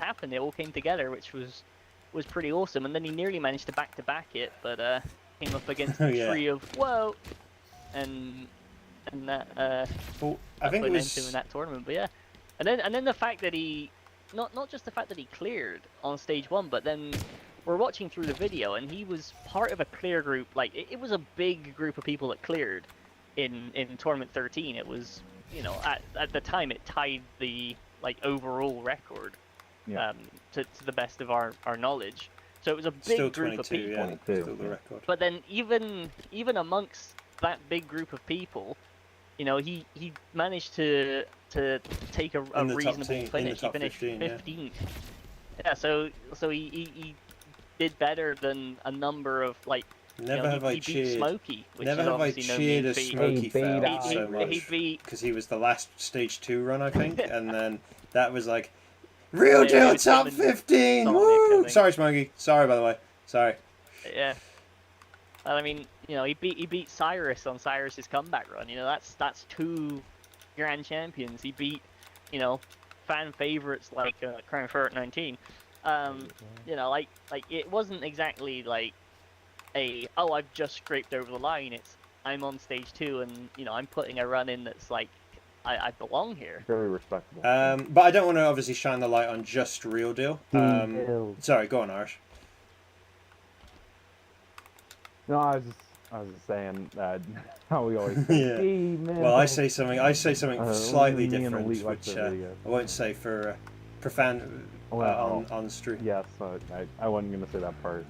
happened. It all came together, which was pretty awesome. And then he nearly managed to back it, but came up against the tree of whoa, and that well, I think put it an was end to him in that tournament. But yeah, and then the fact that he not just the fact that he cleared on stage 1, but then we're watching through the video, and he was part of a clear group. Like it was a big group of people that cleared in tournament 13. It was, you know, at the time it tied the like overall record, Yeah. to the best of our knowledge. So it was a big still group of 22, people. yeah, still the record. But then even amongst that big group of people, you know, he managed to take a reasonable finish. He finished 15th. Yeah, so he did better than a number of like. Never have I he beat cheered. Smokey, which Never is have I obviously cheered no a mean feat. Smokey fail so much. He beat because he was the last stage 2 run, I think, and then that was like real deal top 15. Sonic, Woo! Sorry, Smokey. Sorry, by the way. Sorry. Yeah. I mean, you know, he beat Cyrus on Cyrus's comeback run. You know, that's 2 grand champions. He beat, you know, fan favorites like Crown Ferret 19. You know, like it wasn't exactly like I've just scraped over the line. It's I'm on stage 2, and you know I'm putting a run in that's like I belong here. Very respectable. But I don't want to obviously shine the light on just Real Deal. Sorry, go on, Irish. No, I was just saying how we always say, Well, I say something slightly different, which I won't say for profan on stream. Yes, I wasn't going to say that part.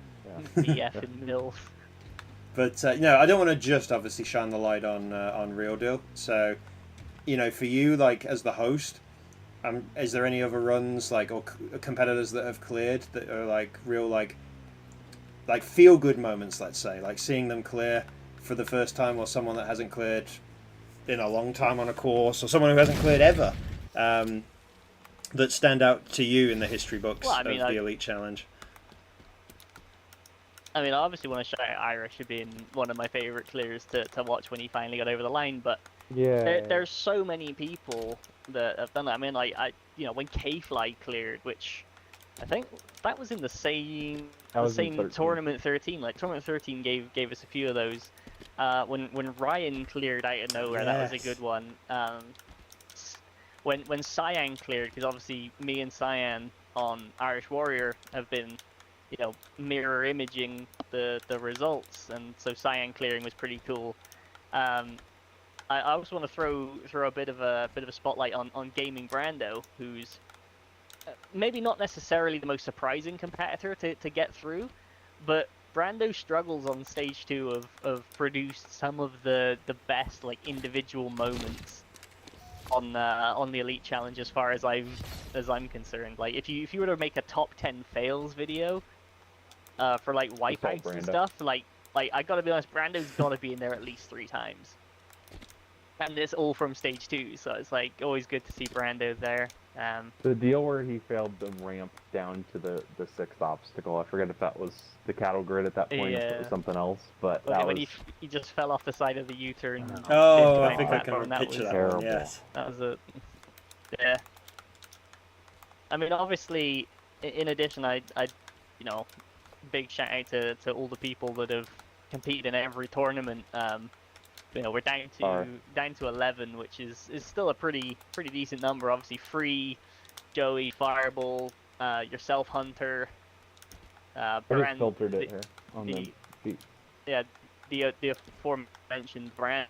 BF and MILF. But no, I don't want to just obviously shine the light on Real Deal. So, you know, for you, like as the host, is there any other runs like or competitors that have cleared that are like real like feel good moments? Let's say like seeing them clear for the first time, or someone that hasn't cleared in a long time on a course, or someone who hasn't cleared ever, that stand out to you in the history books of the Elite Challenge. I mean, I obviously want to shout out Irish for being one of my favourite clears to watch when he finally got over the line, but there's so many people that have done that. I mean, like, you know, when K-Fly cleared, which I think that was in the same tournament 13. Like, tournament 13 gave us a few of those. When Ryan cleared out of nowhere, that was a good one. When Cyan cleared, because obviously me and Cyan on Irish Warrior have been, you know, mirror imaging the results, and so Cyan clearing was pretty cool. I also want to throw a bit of a spotlight on Gaming Brando, who's maybe not necessarily the most surprising competitor to get through, but Brando struggles on stage 2 of produced some of the best like individual moments on the Elite Challenge as far as I'm concerned. Like if you were to make a top 10 fails video for like wipeouts and stuff, like I gotta be honest, Brando's gotta be in there at least 3 times. And it's all from stage 2, so it's like always good to see Brando there. The deal where he failed the ramp down to the 6th obstacle, I forget if that was the cattle grid at that point, if it was something else, but that when was... he just fell off the side of the U-turn. I think I can picture that one, yes. That was yeah. I mean, obviously, in addition, I you know, big shout out to all the people that have competed in every tournament. You know, we're down to 11, which is still a pretty decent number. Obviously, Free, Joey, Fireball, yourself, Hunter. I just filtered it here on the yeah, the aforementioned brand.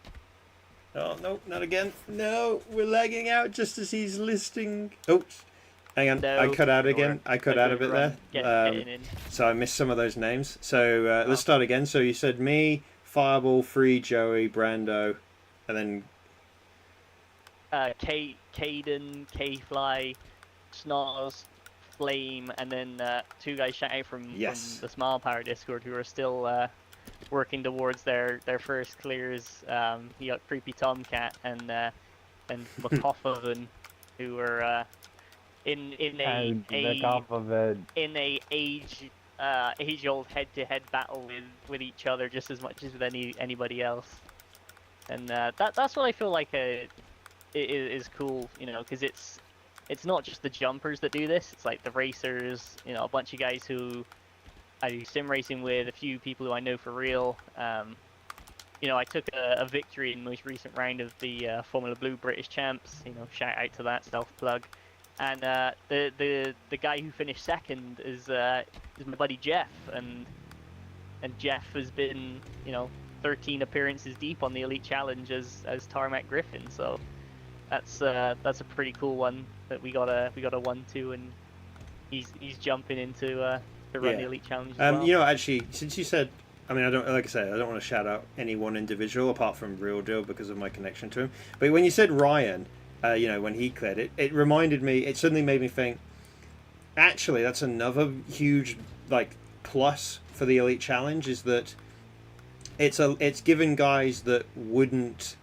Oh, no, not again. No, we're lagging out just as he's listing. Oops. Hang on, I cut out again. I cut out a bit there. Getting in. So I missed some of those names. So let's start again. So you said me, Fireball, Free, Joey, Brando, and then... Caden, K-Fly, Snars, Flame, and then 2 guys shout out from the Smile Power Discord who are still working towards their first clears. You got Creepy Tomcat and McCoffoven, who are in a age-old head-to-head battle with each other just as much as with anybody else. And that's what I feel like is cool, you know, because it's not just the jumpers that do this. It's like the racers, you know, a bunch of guys who I do sim racing with, a few people who I know for real. You know, I took a victory in the most recent round of the Formula Blue British Champs. You know, shout out to that, self plug. And the guy who finished second is my buddy Jeff, and Jeff has been, you know, 13 appearances deep on the Elite Challenge as Tarmac Griffin. So that's a pretty cool one that we got a 1-2, and he's jumping into to run the Elite Challenge as well. You know, actually, since you said, I mean, I don't want to shout out any one individual apart from Real Deal because of my connection to him. But when you said Ryan, you know, when he cleared it, it reminded me. It suddenly made me think. Actually, that's another huge like plus for the Elite Challenge, is that it's given guys that wouldn't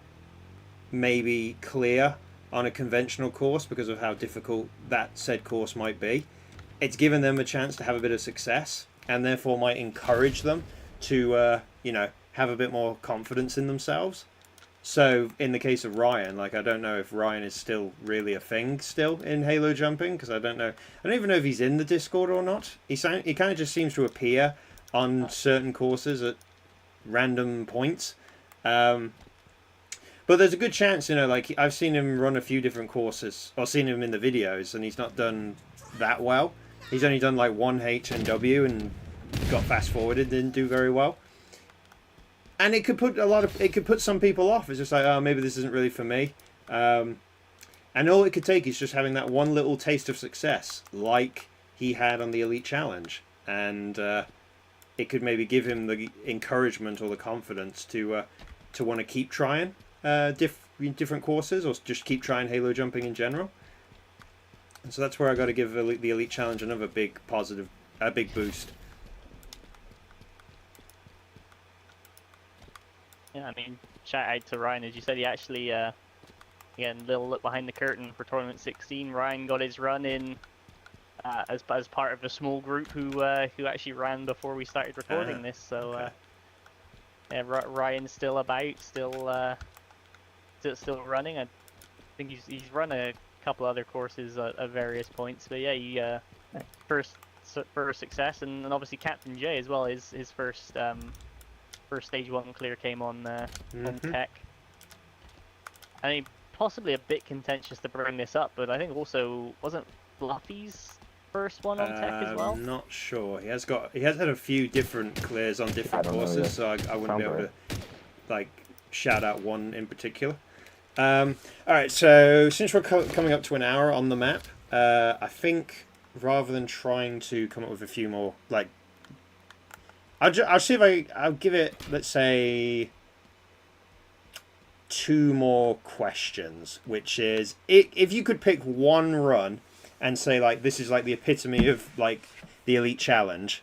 maybe clear on a conventional course because of how difficult that said course might be. It's given them a chance to have a bit of success, and therefore might encourage them to you know, have a bit more confidence in themselves. So in the case of Ryan, like, I don't know if Ryan is still really a thing still in Halo jumping, because I don't even know if he's in the Discord or not. He kind of just seems to appear on certain courses at random points. But there's a good chance, you know, like, I've seen him run a few different courses, or seen him in the videos, and he's not done that well. He's only done like one H and W and got fast forwarded, didn't do very well. And it could put some people off. It's just like, oh, maybe this isn't really for me. And all it could take is just having that one little taste of success, like he had on the Elite Challenge, and it could maybe give him the encouragement or the confidence to want to keep trying different courses, or just keep trying Halo jumping in general. And so that's where I got to give the Elite Challenge another big positive, a big boost. Yeah, I mean, shout out to Ryan, as you said. He actually, again, little look behind the curtain for Tournament 16. Ryan got his run in as part of a small group who actually ran before we started recording this. So, okay. Yeah, Ryan's still about, still running. I think he's run a couple other courses at various points. But yeah, he first success, and obviously Captain J as well. His first stage 1 clear came on tech. I mean, possibly a bit contentious to bring this up, but I think also wasn't Fluffy's first one on tech as well? I'm not sure. He has had a few different clears on different courses, so I wouldn't be able to like shout out one in particular. All right, so since we're coming up to an hour on the map, I think rather than trying to come up with a few more, like, I'll see if I'll give it, let's say, 2 more questions, which is, if you could pick one run and say, like, this is like the epitome of like the Elite Challenge,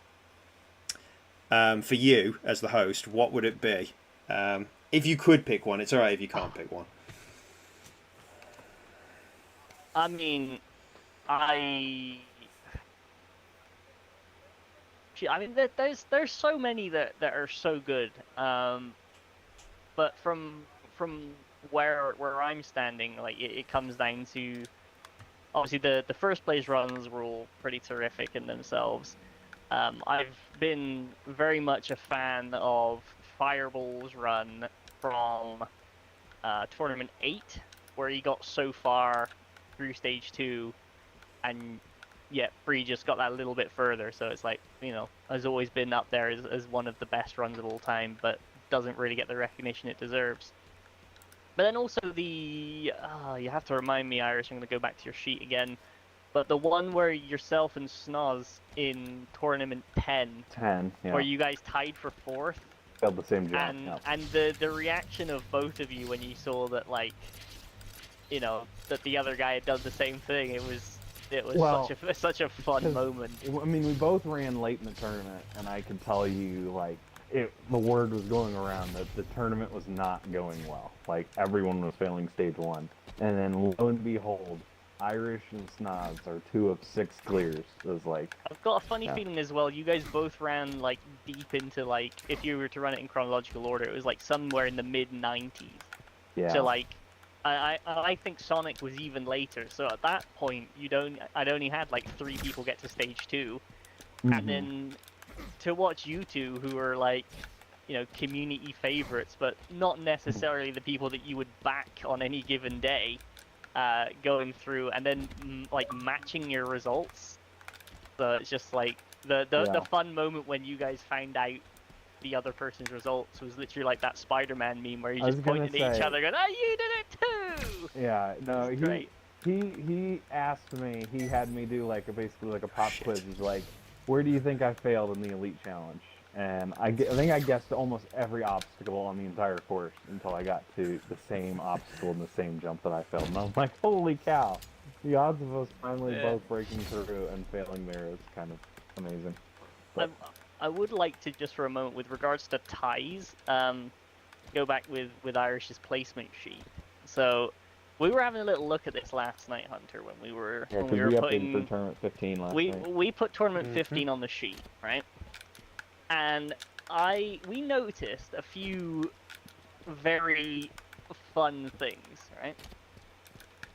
for you as the host, what would it be? If you could pick one. It's alright if you can't pick one. I mean, there's so many that are so good, but from where I'm standing, like, it comes down to, obviously the first place runs were all pretty terrific in themselves. I've been very much a fan of Fireball's run from Tournament 8, where he got so far through stage 2, and yet Free just got that little bit further. So it's like, you know, has always been up there as one of the best runs of all time, but doesn't really get the recognition it deserves. But then also you have to remind me, Irish, I'm going to go back to your sheet again, but the one where yourself and Snoz in tournament 10, yeah. where you guys tied for 4th, failed the same jump. And the reaction of both of you when you saw that, like, you know, that the other guy had done the same thing, it was such a fun moment. I mean, we both ran late in the tournament, and I can tell you, like, the word was going around that the tournament was not going well. Like, everyone was failing stage 1. And then, lo and behold, Irish and Snoz are 2 of 6 clears. It was like... I've got a funny feeling as well, you guys both ran, like, deep into, like, if you were to run it in chronological order, it was, like, somewhere in the mid-90s. Yeah. So, like, I think Sonic was even later, so at that point, I'd only had, like, 3 people get to stage 2. And then to watch you two, who are, like, you know, community favorites, but not necessarily the people that you would back on any given day, going through and then like matching your results. So it's just like the fun moment when you guys found out the other person's results was literally like that Spider-Man meme where you just pointed at each other going, "Oh, you did it too!" Yeah, no, he asked me, he had me do like basically like a pop quiz. He's like, "Where do you think I failed in the Elite Challenge?" And I think I guessed almost every obstacle on the entire course until I got to the same obstacle and the same jump that I failed. And I'm like, holy cow! The odds of us finally both breaking through and failing there is kind of amazing. But... I would like to, just for a moment, with regards to ties, go back with Irish's placement sheet. So we were having a little look at this last night, Hunter, when we were putting for tournament 15 last night. We put tournament 15 on the sheet, right? And we noticed a few very fun things, right?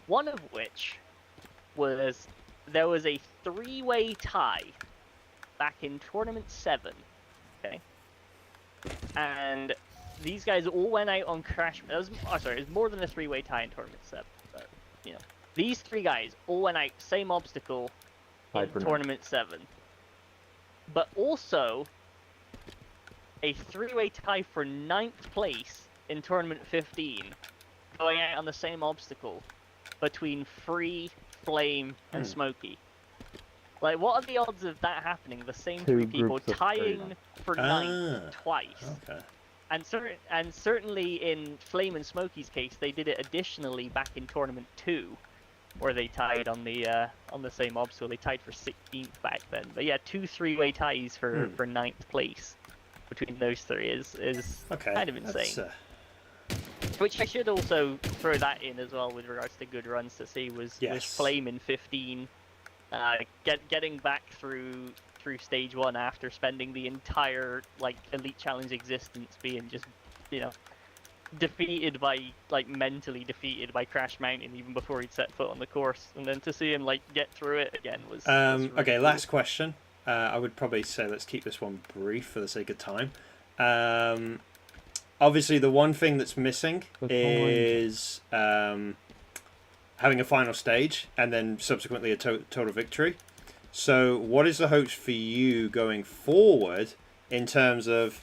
One of which was there was a 3-way tie back in tournament 7, okay? And these guys all went out on crash. It was more than a 3-way tie in tournament 7, but you know, these 3 guys all went out same obstacle in tournament 7, but also a 3-way tie for 9th place in tournament 15, going out on the same obstacle between Free, Flame, and Smokey. Like, what are the odds of that happening? The same 3 people tying for 9th twice. Okay. And certainly in Flame and Smokey's case, they did it additionally back in tournament 2, where they tied on the same obstacle. They tied for 16th back then. But yeah, 2 3-way ties for 9th place between those 3 is kind of insane. Which I should also throw that in as well with regards to good runs to see was Flame in 15, getting back through stage 1 after spending the entire like Elite Challenge existence being just, you know, mentally defeated by Crash Mountain even before he'd set foot on the course, and then to see him like get through it again was really okay, cool. Last question. I would probably say let's keep this one brief for the sake of time. Obviously, the one thing that's missing is having a final stage and then subsequently a total victory. So what is the hopes for you going forward in terms of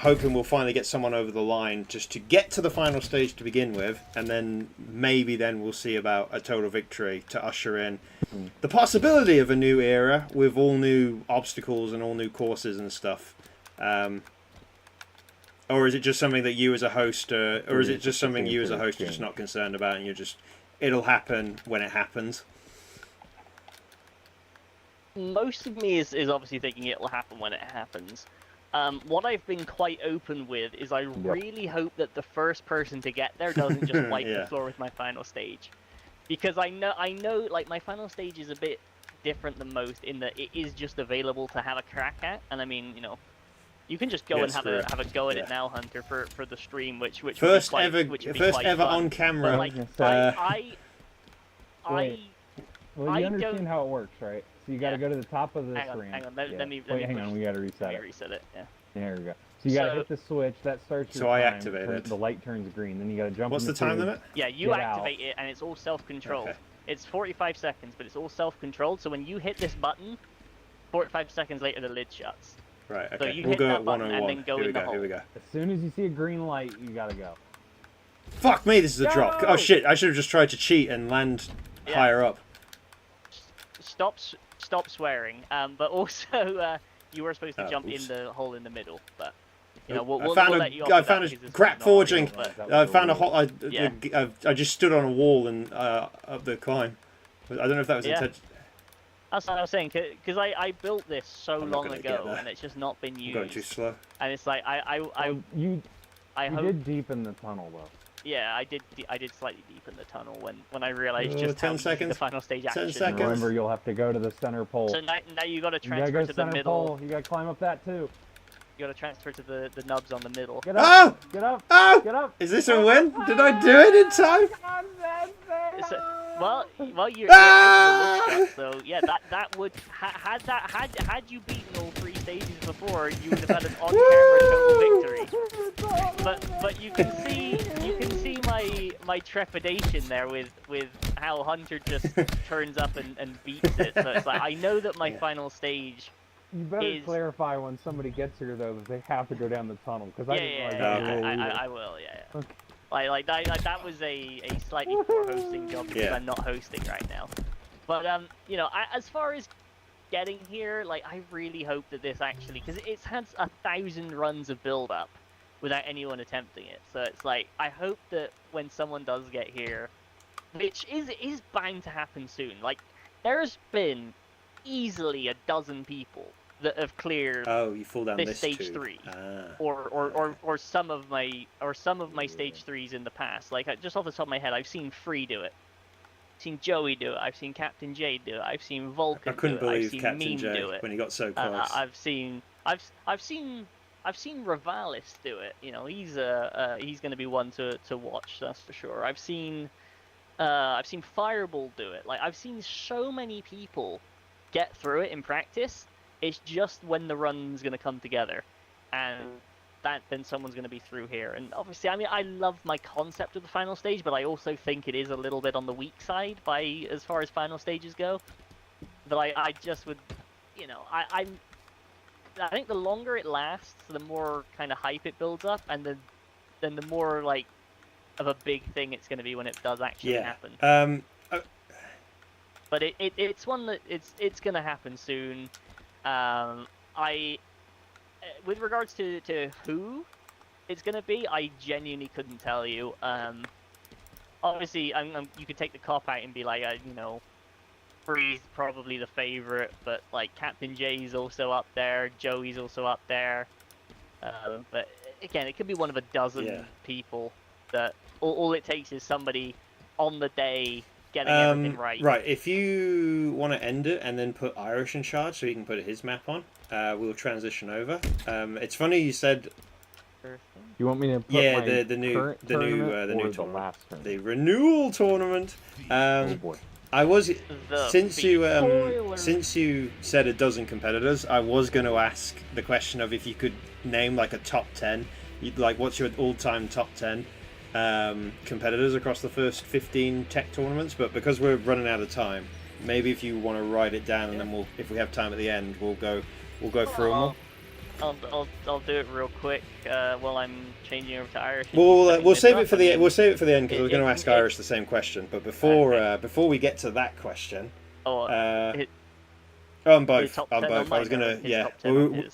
hoping we'll finally get someone over the line just to get to the final stage to begin with, and then maybe then we'll see about a total victory to usher in the possibility of a new era with all new obstacles and all new courses and stuff? Or is it just something that you as a host, or is it just something you as a host are just not concerned about, and it'll happen when it happens? Most of me is obviously thinking it'll happen when it happens. What I've been quite open with is I really hope that the first person to get there doesn't just wipe the floor with my final stage. Because I know like my final stage is a bit different than most in that it is just available to have a crack at, and I mean, you know, you can just go and have a go at it now, Hunter, for the stream, which first would be quite ever fun. on camera. But, like, Well, you understand how it works, right? So you got to go to the top of this ramp. Hang on, let me hang on, we got to reset it. Reset it. Yeah. There we go. So you got to hit the switch. That starts your time. I activate it. The light turns green. Then you got to jump. What's the time limit? Yeah, you activate it, and it's all self-controlled. Okay. It's 45 seconds, but it's all self-controlled. So when you hit this button, 45 seconds later, the lid shuts. Right, So okay. you We'll hit go that at button and 101. then go Here we in the go, here we go. As soon as you see a green light, you gotta go. Fuck me, this is a drop. Go! Oh shit, I should have just tried to cheat and land higher up. Stop swearing. But also, you were supposed to jump in oops. the hole in the middle. But you know, I found a crap forging. I found a hole. I just stood on a wall and up the climb. I don't know if that was intentional. That's what I was saying, because I built this so long ago, and it's just not been used. I'm going too slow. And it's like You hope, did deepen the tunnel though. Yeah, I did slightly deepen the tunnel when I realized just 10 how seconds. the final stage 10 action. seconds. Remember, you'll have to go to the center pole. So now you got to You gotta transfer go to the center middle. pole. You gotta climb up that too. You got to transfer to the nubs on the middle. Get up! Oh! Get up! Oh! Get up! Is this a win? Did I do it in time? Well, you're Ah! out of the list, so yeah, that would had you beaten all 3 stages before, you would have had an on-camera total victory. But you can see my trepidation there with how Hunter just turns up and beats it. So it's like I know that my final stage. You better clarify when somebody gets here though that they have to go down the tunnel because I will. Yeah. Okay. Like that was a slightly poor hosting job because I'm not hosting right now. But you know, as far as getting here, like I really hope that this actually, because it's had 1,000 runs of build up without anyone attempting it. So it's like I hope that when someone does get here, which is bound to happen soon. Like there's been easily 12 people that have cleared you fall down this stage too. 3, or some of my stage 3s in the past. Like just off the top of my head, I've seen Free do it, I've seen Joey do it, I've seen Captain J do it, I've seen Vulcan. I couldn't do it, believe I've seen Captain Meme J do it. when he got so close. I've seen Ravalis do it. You know, he's going to be one to watch. That's for sure. I've seen Fireball do it. Like I've seen so many people get through it in practice. It's just when the run's going to come together, and then someone's going to be through here. And obviously, I mean, I love my concept of the final stage, but I also think it is a little bit on the weak side as far as final stages go. But I just would, you know, I think the longer it lasts, the more kind of hype it builds up, and then the more like of a big thing it's going to be when it does actually happen. But it's one that it's going to happen soon. With regards to who it's going to be, I genuinely couldn't tell you. Obviously, you could take the cop out and be like, you know, Free's probably the favorite, but like Captain J's also up there, Joey's also up there. But again, it could be one of 12 people that all it takes is somebody on the day getting everything right. Right, if you want to end it and then put Irish in charge so he can put his map on, we'll transition over. It's funny you said... You want me to put the new tournament, the renewal tournament. Oh boy. I was since you said 12 competitors, I was going to ask the question of if you could name like a top 10. Like, what's your all-time top 10 competitors across the first 15 tech tournaments? But because we're running out of time, maybe if you want to write it down, and then if we have time at the end, we'll go through them all. I'll do it real quick while I'm changing over to Irish. We'll save it for the end because I was going to ask Irish the same question. But before we get to that question, I'm both. I was going to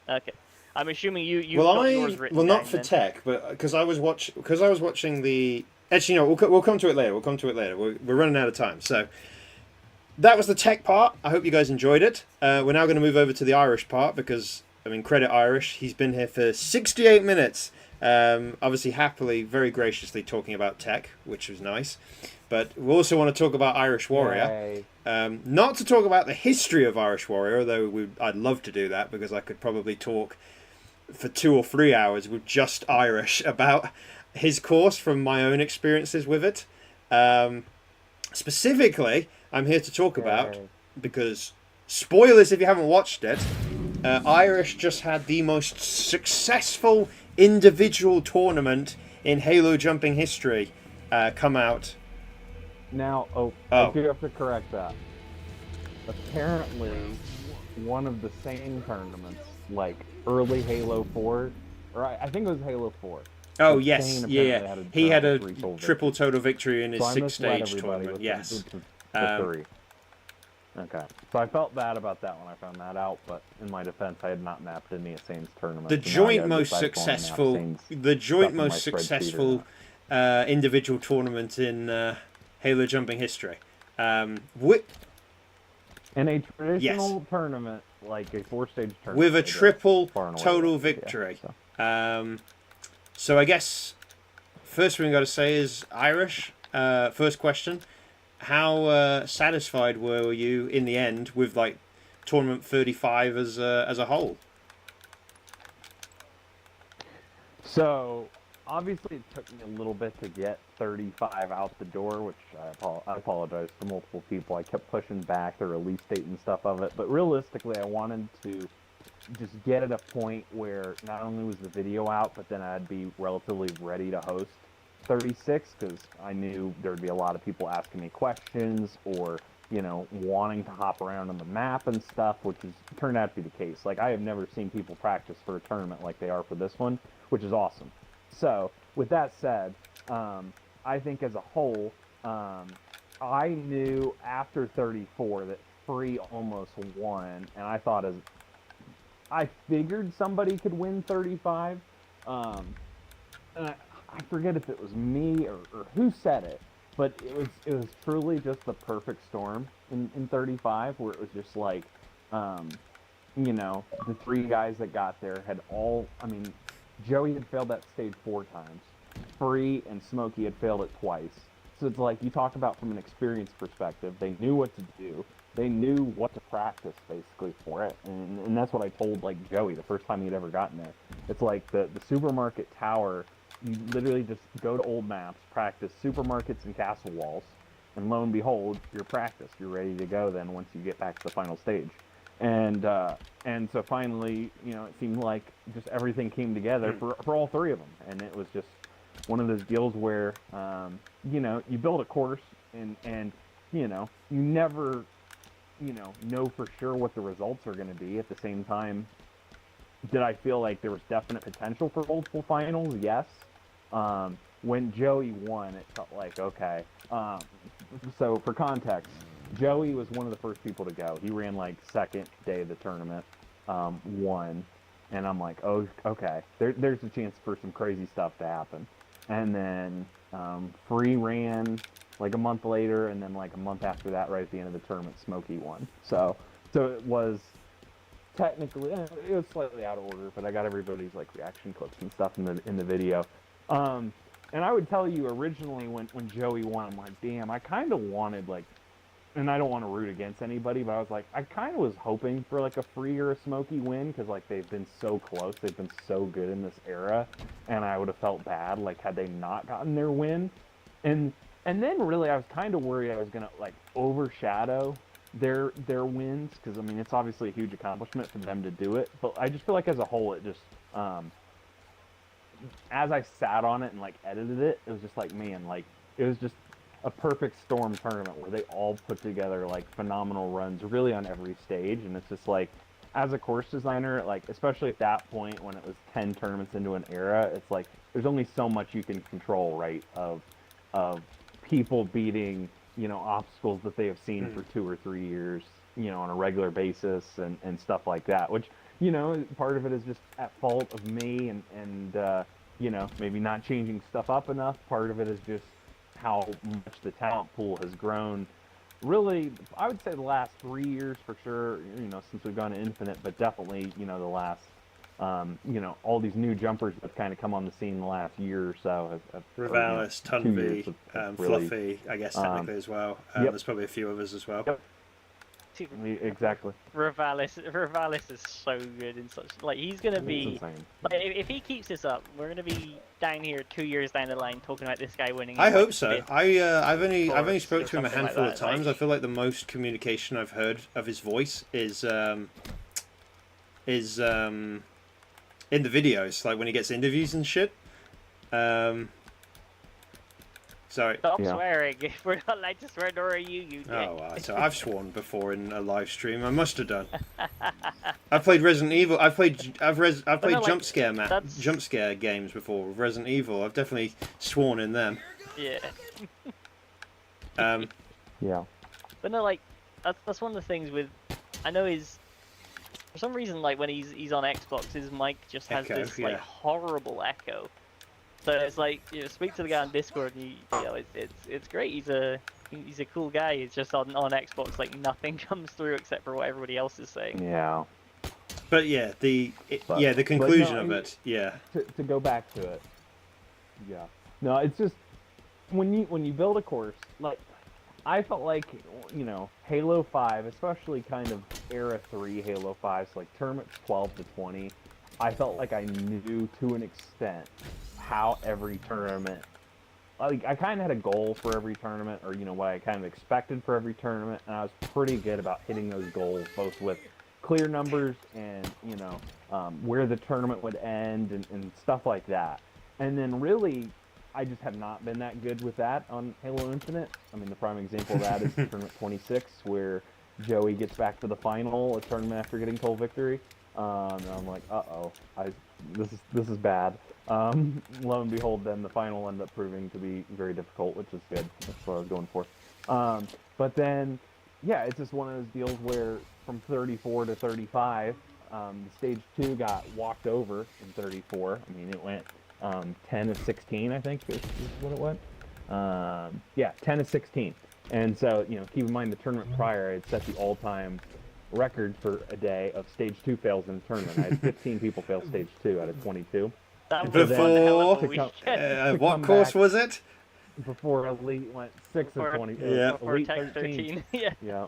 Okay. I'm assuming you. Well, yours written down, not for tech, but because I was watching the. Actually, no, we'll come to it later. We're running out of time, so that was the tech part. I hope you guys enjoyed it. We're now going to move over to the Irish part because, I mean, credit Irish. He's been here for 68 minutes. Obviously, happily, very graciously talking about tech, which was nice. But we also want to talk about Irish Warrior. Not to talk about the history of Irish Warrior, although I'd love to do that because I could probably talk for 2 or 3 hours with just Irish about his course from my own experiences with it. Specifically, I'm here to talk about, because, spoilers if you haven't watched it, Irish just had the most successful individual tournament in Halo jumping history come out. Now, I do have to correct that. Apparently, one of the same tournaments, like early Halo 4, or I think it was Halo 4. Oh, But yes, Shane yeah. apparently He had a triple total victory in his so I misled 6-stage everybody tournament, with yes. the 3. Okay. So I felt bad about that when I found that out, but in my defense, I had not mapped any of Sane's tournaments. The joint most successful individual tournament in Halo jumping history. In a traditional tournament, like a 4-stage tournament. With a triple total victory. So I guess first thing we got to say is Irish. First question: how satisfied were you in the end with like tournament 35 as a whole? So obviously it took me a little bit to get 35 out the door, which I apologize to multiple people. I kept pushing back the release date and stuff of it, but realistically I wanted to just get at a point where not only was the video out, but then I'd be relatively ready to host 36, because I knew there would be a lot of people asking me questions or, you know, wanting to hop around on the map and stuff, which is turned out to be the case. Like, I have never seen people practice for a tournament like they are for this one, which is awesome. So, with that said, I think as a whole, I knew after 34 that Free almost won, and I figured somebody could win 35. And I forget if it was me or who said it, but it was truly just the perfect storm in 35, where it was just like, you know, the 3 guys that got there had all, I mean, Joey had failed that stage 4 times. Free and Smokey had failed it twice. So it's like, you talk about from an experience perspective, they knew what to do. They knew what to practice, basically, for it. And that's what I told, like, Joey the first time he'd ever gotten there. It's like the supermarket tower, you literally just go to old maps, practice supermarkets and castle walls, and lo and behold, you're practiced. You're ready to go then once you get back to the final stage. And so finally, you know, it seemed like just everything came together for all 3 of them. And it was just one of those deals where, you know, you build a course and you know, you never, you know for sure what the results are going to be. At the same time, did I feel like there was definite potential for multiple finals? Yes. When Joey won, it felt like, okay. So for context, Joey was one of the first people to go. He ran like second day of the tournament, won, and I'm like, oh, okay. There's a chance for some crazy stuff to happen. And then Free ran like a month later, and then like a month after that, right at the end of the tournament, Smokey won. So it was technically, it was slightly out of order, but I got everybody's like reaction clips and stuff in the video. And I would tell you originally when Joey won, I'm like, damn, I kind of wanted like, and I don't want to root against anybody, but I was like, I kind of was hoping for like a Free or a Smokey win, because like they've been so close, they've been so good in this era, and I would have felt bad like had they not gotten their win. And then really I was kind of worried I was gonna like overshadow their wins, because I mean it's obviously a huge accomplishment for them to do it, but I just feel like as a whole it just as I sat on it and like edited it, it was just like, man, like it was just a perfect storm tournament where they all put together like phenomenal runs really on every stage. And it's just like, as a course designer, like especially at that point when it was 10 tournaments into an era, it's like there's only so much you can control, right, of people beating, you know, obstacles that they have seen for 2 or 3 years, you know, on a regular basis and stuff like that, which, you know, part of it is just at fault of me and you know, maybe not changing stuff up enough. Part of it is just how much the talent pool has grown. Really, I would say the last 3 years for sure, you know, since we've gone to Infinite, but definitely, you know, the last, you know, all these new jumpers that have kind of come on the scene in the last year or so. Rivalis, Tunvi, really, Fluffy, I guess technically as well. There's probably a few others as well. Yep. Exactly. Rivalis is so good in such, like, he's gonna be like, if he keeps this up, we're gonna be down here 2 years down the line talking about this guy winning. I hope so. I've only spoke to him a handful of times. I feel like the most communication I've heard of his voice is in the videos, like when he gets interviews and shit. Sorry. Stop swearing. If we're not allowed to swear, nor are you, you dick. Oh, well, so I've sworn before in a live stream. I must have done. I've played Resident Evil. I've played jump scare games before with Resident Evil. I've definitely sworn in them. Yeah. Yeah. But no, like that's one of the things with. I know for some reason, like when he's on Xbox, his mic just has this like horrible echo. So it's like, speak to the guy on Discord, and it's great. He's a cool guy. He's just on Xbox, like nothing comes through except for what everybody else is saying. Yeah. But yeah, the conclusion of it. Yeah. To go back to it. Yeah. No, it's just when you build a course, like I felt like Halo 5, especially kind of Era 3 Halo 5, so like tournaments 12 to 20. I felt like I knew to an extent how every tournament, like I kind of had a goal for every tournament, or what I kind of expected for every tournament, and I was pretty good about hitting those goals, both with clear numbers and where the tournament would end and stuff like that. And then really, I just have not been that good with that on Halo Infinite. I mean, the prime example of that is tournament 26, where Joey gets back to the final, a tournament after getting cold victory. And I'm like, this is bad. Lo and behold, then the final ended up proving to be very difficult, which is good. That's what I was going for. But then, yeah, it's just one of those deals where from 34 to 35, stage 2 got walked over in 34. I mean, it went 10 to 16, I think is what it went. 10 to 16. And so, keep in mind the tournament prior, I had set the all-time record for a day of stage 2 fails in a tournament. I had 15 people fail stage 2 out of 22. Before, what course was it? Before Elite went 6 of 20. Before Elite Tech 13. Yeah.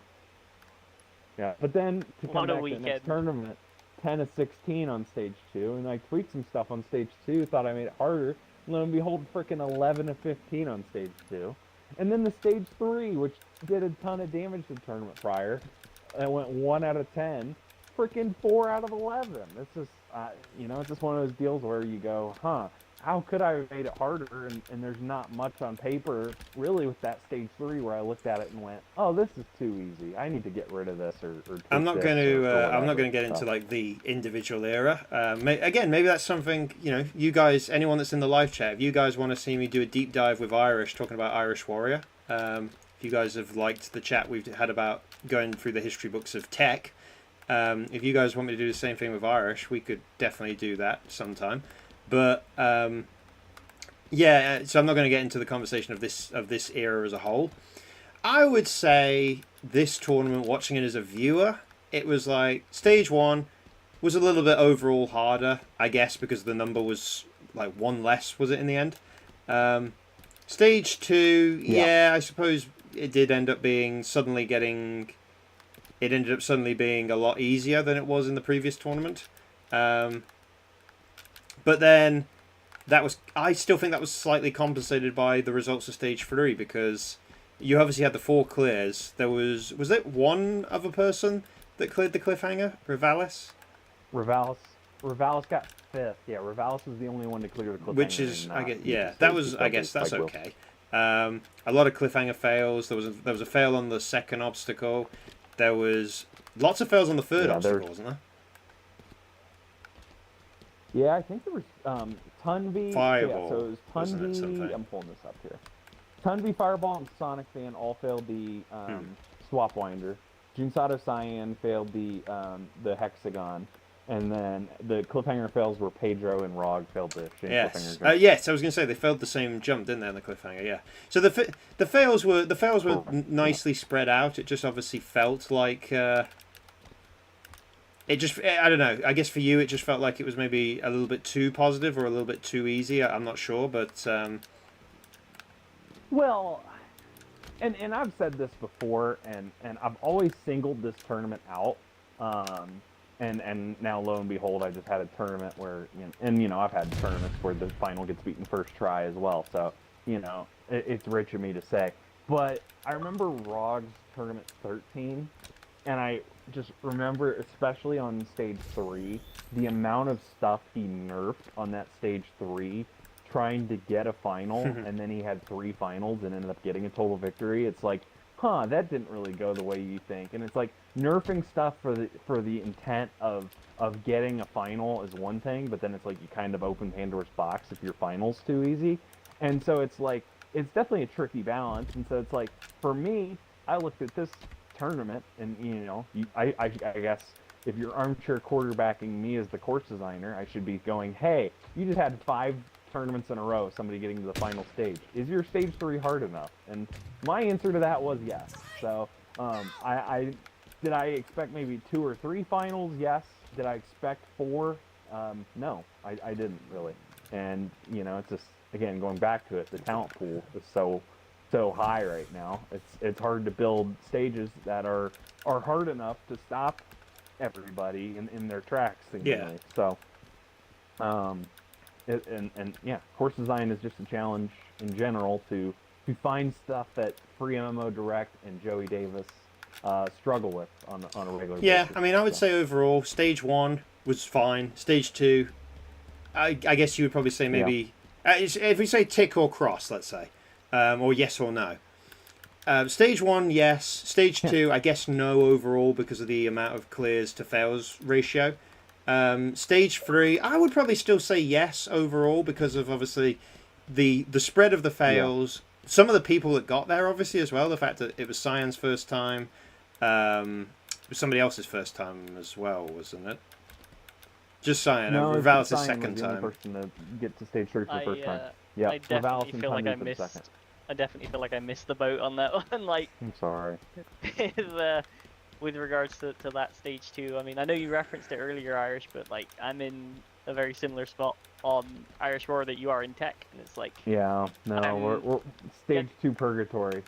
But then to come back to the next tournament, 10 of 16 on stage 2, and I tweaked some stuff on stage 2, thought I made it harder. Lo and behold, freaking 11 of 15 on stage 2. And then the stage 3, which did a ton of damage to the tournament prior, I went 1 out of 10, freaking 4 out of 11. It's just, it's just one of those deals where you go, how could I have made it harder? And there's not much on paper, really, with that stage 3 where I looked at it and went, oh, this is too easy. I need to get rid of this or I'm not going to get into like the individual era. Maybe that's something, you guys, anyone that's in the live chat, if you guys want to see me do a deep dive with Irish, talking about Irish Warrior, if you guys have liked the chat we've had about going through the history books of tech, if you guys want me to do the same thing with Irish, we could definitely do that sometime. But so I'm not going to get into the conversation of this era as a whole. I would say this tournament, watching it as a viewer, it was like stage 1 was a little bit overall harder, I guess, because the number was like 1 less, was it in the end? Stage 2, I suppose it did end up being it ended up suddenly being a lot easier than it was in the previous tournament. But then I still think that was slightly compensated by the results of stage 3, because you obviously had the 4 clears. Was it one other person that cleared the cliffhanger? Rivalis got 5th. Yeah, Rivalis was the only one to clear the cliffhanger. Which is, I guess that's okay. A lot of cliffhanger fails. There was a fail on the second obstacle. There was lots of fails on the third obstacle, wasn't there? Yeah, I think there was Tunvi. Fireball. Yeah, so it was Tunvi. I'm pulling this up here. Tunvi, Fireball, and Sonic Fan all failed the Swap Winder. Junsato Cyan failed the Hexagon. And then the cliffhanger fails were Pedro and Rog failed the cliffhanger jump. Yes, I was going to say they failed the same jump, didn't they, on the cliffhanger? Yeah. So the fails were nicely spread out. It just obviously felt like I don't know. I guess for you, it just felt like it was maybe a little bit too positive or a little bit too easy. I'm not sure, but well, and I've said this before, and I've always singled this tournament out. And now, lo and behold, I just had a tournament where, I've had tournaments where the final gets beaten first try as well. So, it's rich of me to say. But I remember Rog's tournament 13, and I just remember, especially on stage 3, the amount of stuff he nerfed on that stage 3 trying to get a final, and then he had 3 finals and ended up getting a total victory. It's like, huh, that didn't really go the way you think. And it's like nerfing stuff for the intent of getting a final is one thing, but then it's like you kind of open Pandora's box if your final's too easy. And so it's like, it's definitely a tricky balance. And so it's like, for me, I looked at this tournament, and I guess if you're armchair quarterbacking me as the course designer, I should be going, hey, you just had 5 tournaments in a row, somebody getting to the final stage. Is your stage 3 hard enough? And my answer to that was yes. So did I expect maybe 2 or 3 finals? Yes. Did I expect 4? No, I didn't really. And it's just, again, going back to it, the talent pool is so high right now. It's hard to build stages that are hard enough to stop everybody in their tracks, seemingly. So course design is just a challenge in general to find stuff that Free MMO Direct and Joey Davis struggle with on a regular basis. Yeah, I mean, I would say overall, stage 1 was fine. Stage 2, I guess you would probably say maybe if we say tick or cross, let's say, or yes or no. Stage 1, yes. Stage 2, I guess no overall because of the amount of clears to fails ratio. Stage 3, I would probably still say yes overall because of obviously the spread of the fails. Yeah. Some of the people that got there, obviously, as well. The fact that it was Cyan's first time. It was somebody else's first time as well, wasn't it? Just Cyan. No, Rivalis's Cyan second was the time. only person to get to stage 3 for the first time. Yeah, I definitely feel like I missed. I definitely feel like I missed the boat on that one. Like, I'm sorry. With regards to that stage 2, I mean, I know you referenced it earlier, Irish, but like I'm in a very similar spot on Irish Roar that you are in tech, and it's like we're stage 2 purgatory.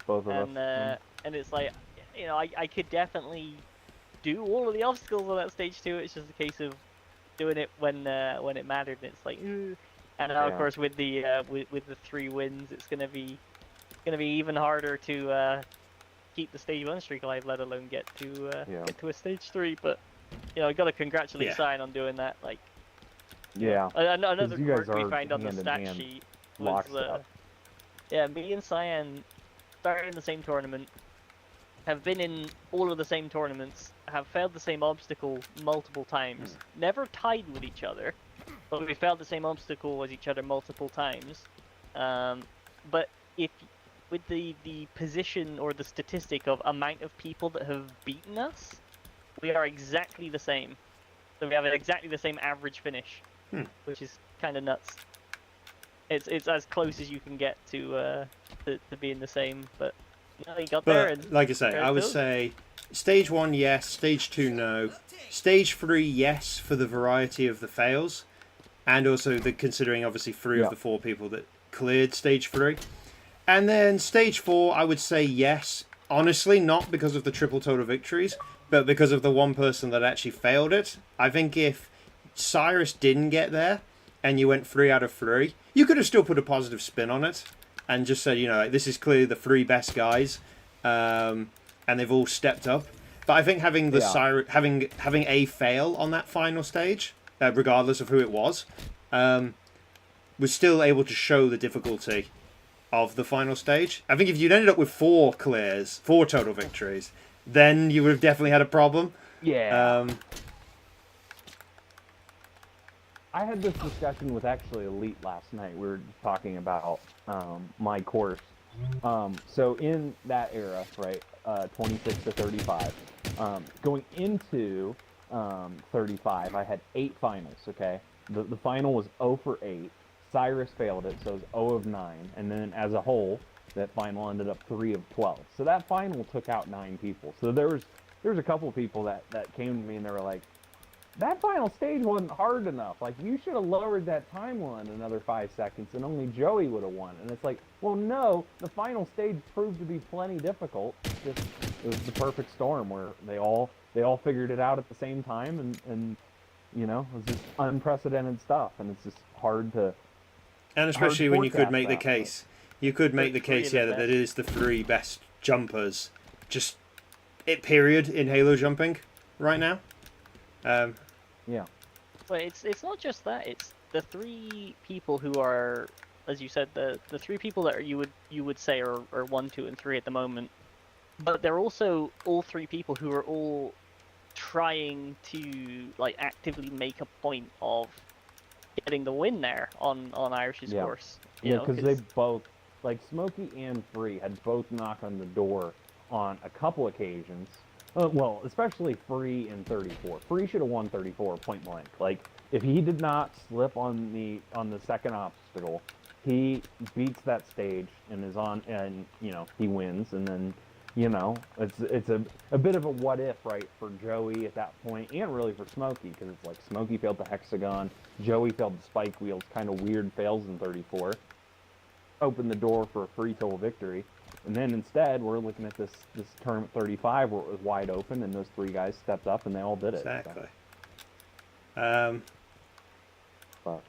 Both of us. And it's like, I could definitely do all of the obstacles on that stage 2. It's just a case of doing it when it mattered, and it's like, ooh. And now, of course, with the 3 wins, it's gonna be even harder to keep the stage 1 streak alive, let alone get to a stage 3. But I gotta congratulate Cyan on doing that. Like, another quirk we find on the stat sheet was me and Cyan started in the same tournament, have been in all of the same tournaments, have failed the same obstacle multiple times, never tied with each other. But we failed the same obstacle as each other multiple times. But if with the position or the statistic of amount of people that have beaten us, we are exactly the same. So we have exactly the same average finish, which is kind of nuts. It's as close as you can get to being the same. But you got there. And like I say, I would say stage 1 yes, stage 2 no, stage 3 yes for the variety of the fails. And also considering obviously 3 of the 4 people that cleared stage 3. And then stage 4, I would say yes. Honestly, not because of the triple total victories, but because of the one person that actually failed it. I think if Cyrus didn't get there, and you went 3 out of 3, you could have still put a positive spin on it, and just said, this is clearly the 3 best guys, and they've all stepped up. But I think having having a fail on that final stage, regardless of who it was still able to show the difficulty of the final stage. I think if you'd ended up with 4 clears, 4 total victories, then you would have definitely had a problem. Yeah. I had this discussion with actually Elite last night. We were talking about my course. So in that era, right, 26 to 35, going into 35, I had 8 finals, okay? The final was 0 for 8. Cyrus failed it, so it was 0 of 9. And then as a whole, that final ended up 3 of 12. So that final took out 9 people. So there was a couple people that came to me and they were like, that final stage wasn't hard enough. Like, you should have lowered that timeline another 5 seconds and only Joey would have won. And it's like, well, no, the final stage proved to be plenty difficult. It was the perfect storm where they all figured it out at the same time, and it was just unprecedented stuff, and it's just hard to. And especially when you could make the case, that it is the 3 best jumpers, just period in Halo jumping right now. But it's not just that. the three people who are, as you said, the three people that you would say are 1, 2, and 3 at the moment, but they're also all three people who are all trying to like actively make a point of getting the win there on Irish's course. Yeah, because they both, like Smokey and Free, had both knocked on the door on a couple occasions. Well, especially Free in 34. Free should have won 34 point blank. Like, if he did not slip on the second obstacle, he beats that stage and is on, and he wins. And then, it's a bit of a what if, right, for Joey at that point, and really for Smokey, because it's like Smokey failed the hexagon, Joey failed the spike wheels, kind of weird fails in 34. Opened the door for a free total victory. And then instead, we're looking at this tournament 35 where it was wide open, and those three guys stepped up and they all did it. Exactly. So. But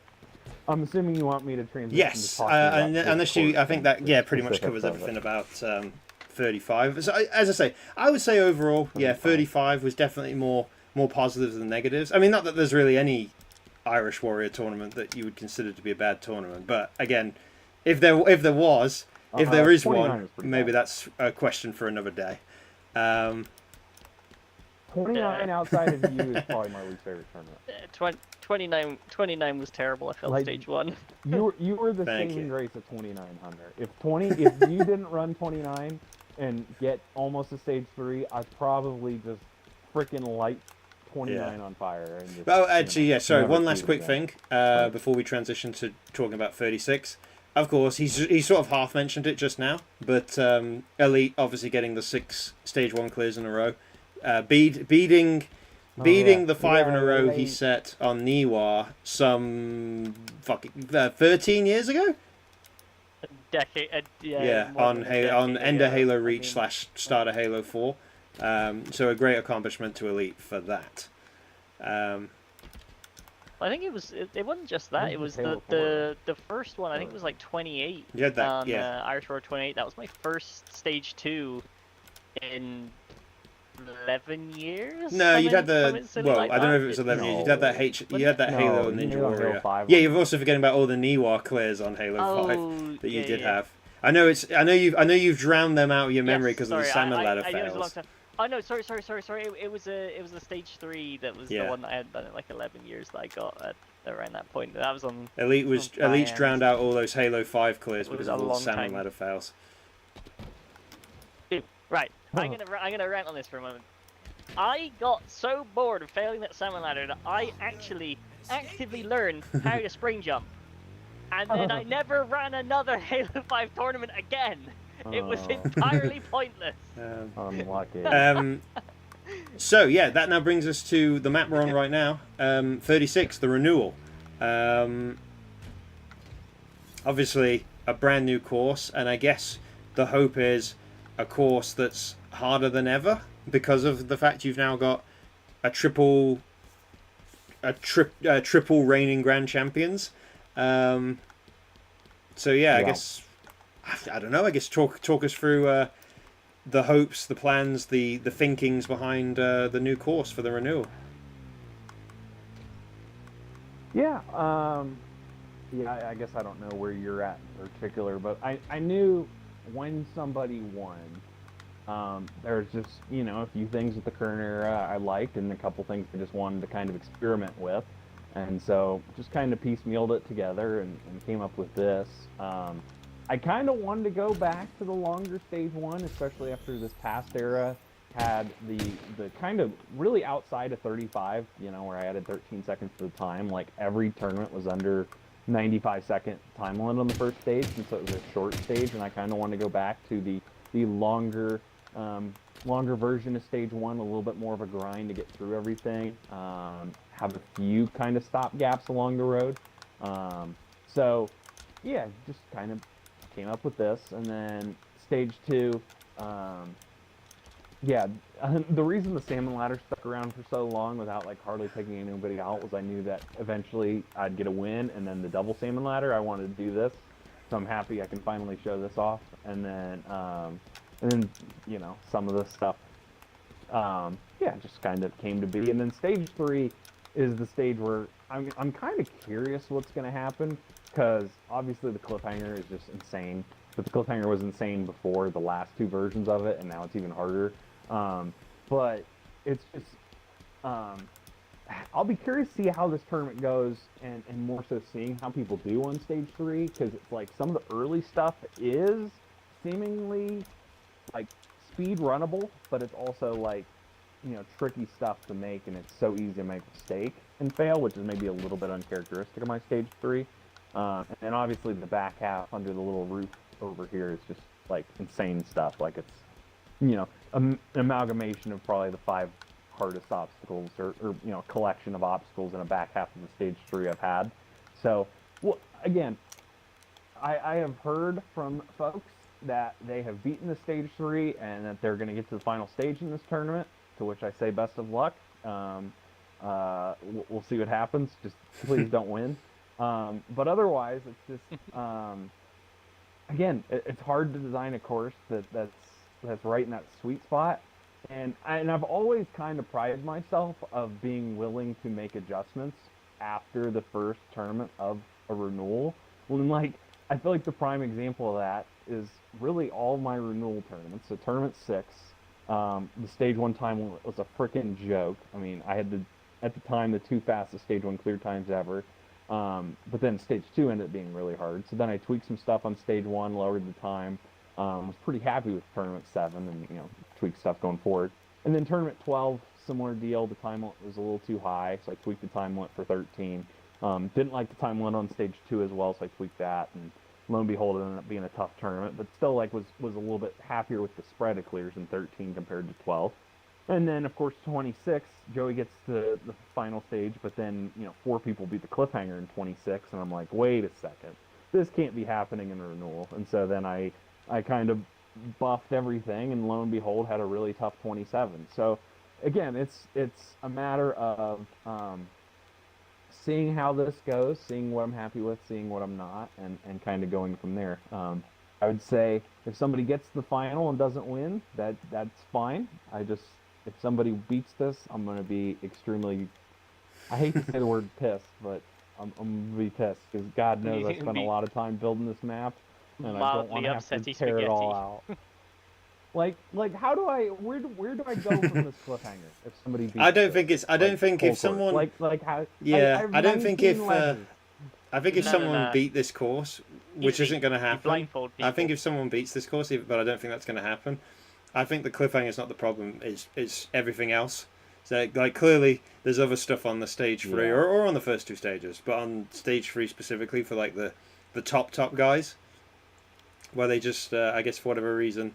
I'm assuming you want me to transition. Yes, to unless you, I think that pretty much covers everything about 35. So, as I say, I would say overall, 35 was definitely more positives than negatives. I mean, not that there's really any Irish Warrior tournament that you would consider to be a bad tournament, but again, if there is one, maybe that's a question for another day. 29 outside of you is probably my least favorite tournament. 29 was terrible. I felt Like, stage 1. You were the saving grace of 29, Hunter. If you didn't run 29 and get almost to stage 3, I'd probably just freaking light 29 on fire. And just, actually, sorry, one last quick thing before we transition to talking about 36. Of course, he sort of half mentioned it just now, but Elite obviously getting the 6 stage 1 clears in a row, beating the 5 in a row he set on Niwa some fucking 13 years ago. A decade, on End of Halo Reach / Start of Halo 4. So a great accomplishment to Elite for that. I think it wasn't just that. It was the first one. I think it was like 28. You had that, on, Irish Roar 28. That was my first stage 2 in 11 years. No, you'd had I don't know if it was 11 years. You'd had that Halo Ninja Warrior. Yeah, you're also forgetting about all the Niwa clears on Halo 5 that you did have. I know you've drowned them out of your memory because of the salmon ladder fails. Oh no, sorry. It was a stage 3 that was the one that I had done in like 11 years that I got at around that point. That was on Elite's drowned out all those Halo 5 clears because of all the salmon ladder fails. Right, I'm gonna rant on this for a moment. I got so bored of failing that salmon ladder that I actually actively learned how to spring jump, and then I never ran another Halo 5 tournament again. It was entirely pointless. Unlucky. So yeah, that now brings us to the map we're on right now. 36, the renewal. Obviously a brand new course, and I guess the hope is a course that's harder than ever because of the fact you've now got a triple reigning grand champions. So yeah, I guess. I don't know. I guess talk us through the hopes, the plans, the thinkings behind the new course for the renewal. Yeah. I guess I don't know where you're at in particular, but I knew when somebody won. There's just a few things with the current era I liked, and a couple things I just wanted to kind of experiment with, and so just kind of piecemealed it together and came up with this. I kind of wanted to go back to the longer stage 1, especially after this past era had the kind of really outside of 35, where I added 13 seconds to the time. Like every tournament was under 95-second time limit on the first stage, and so it was a short stage, and I kind of wanted to go back to the longer version of stage 1, a little bit more of a grind to get through everything, have a few kind of stop gaps along the road. So yeah, just kind of came up with this, and then stage 2, the reason the salmon ladder stuck around for so long without like hardly taking anybody out was I knew that eventually I'd get a win, and then the double salmon ladder, I wanted to do this, so I'm happy I can finally show this off. And then some of the stuff just kind of came to be. And then stage 3 is the stage where I'm kind of curious what's going to happen, because obviously the cliffhanger is just insane. But the cliffhanger was insane before the last two versions of it, and now it's even harder. But it's just, I'll be curious to see how this tournament goes, and more so seeing how people do on stage 3, because it's like some of the early stuff is seemingly like speed runnable, but it's also like, you know, tricky stuff to make, and it's so easy to make a mistake and fail, which is maybe a little bit uncharacteristic of my stage 3. And obviously the back half under the little roof over here is just like insane stuff. Like it's, you know, an amalgamation of probably the 5 hardest obstacles, or you know, collection of obstacles in a back half of the stage 3 I've had. So, well, again, I have heard from folks that they have beaten the stage 3 and that they're going to get to the final stage in this tournament, to which I say best of luck. We'll see what happens. Just please don't win. But otherwise, it's just, again, it's hard to design a course that's right in that sweet spot. And I've always kind of prided myself of being willing to make adjustments after the first tournament of a renewal. When, like, I feel like the prime example of that is really all my renewal tournaments. So tournament 6, the stage 1 time was a freaking joke. I mean, I had at the time, the 2 fastest stage 1 clear times ever. But then stage 2 ended up being really hard. So then I tweaked some stuff on stage 1, lowered the time. Was pretty happy with tournament 7, and, you know, tweaked stuff going forward. And then tournament 12, similar deal. The time limit was a little too high, so I tweaked the time limit for 13. Didn't like the time limit on stage 2 as well, so I tweaked that. And lo and behold, it ended up being a tough tournament, but still, like, was a little bit happier with the spread of clears in 13 compared to 12. And then, of course, 26, Joey gets to the final stage, but then, you know, 4 people beat the cliffhanger in 26, and I'm like, wait a second, this can't be happening in a renewal. And so then I kind of buffed everything, and lo and behold, had a really tough 27. So, again, it's a matter of seeing how this goes, seeing what I'm happy with, seeing what I'm not, and kind of going from there. I would say if somebody gets to the final and doesn't win, that's fine. If somebody beats this, I'm going to be extremely, I hate to say the word pissed, but I'm going to be pissed, because God knows I spent a lot of time building this map, and I don't want to have to tear it all out. Like, how do where do I go from this cliffhanger if somebody beats I don't think if someone, like how, yeah, I don't think if No, someone beat this course, which isn't going to happen. blindfold people. I think if someone beats this course, but I don't think that's going to happen. I think the cliffhanger is not the problem. It's everything else. So, like, clearly there's other stuff on the stage 3 or on the first 2 stages, but on stage 3 specifically for, like, the top guys, where they just I guess for whatever reason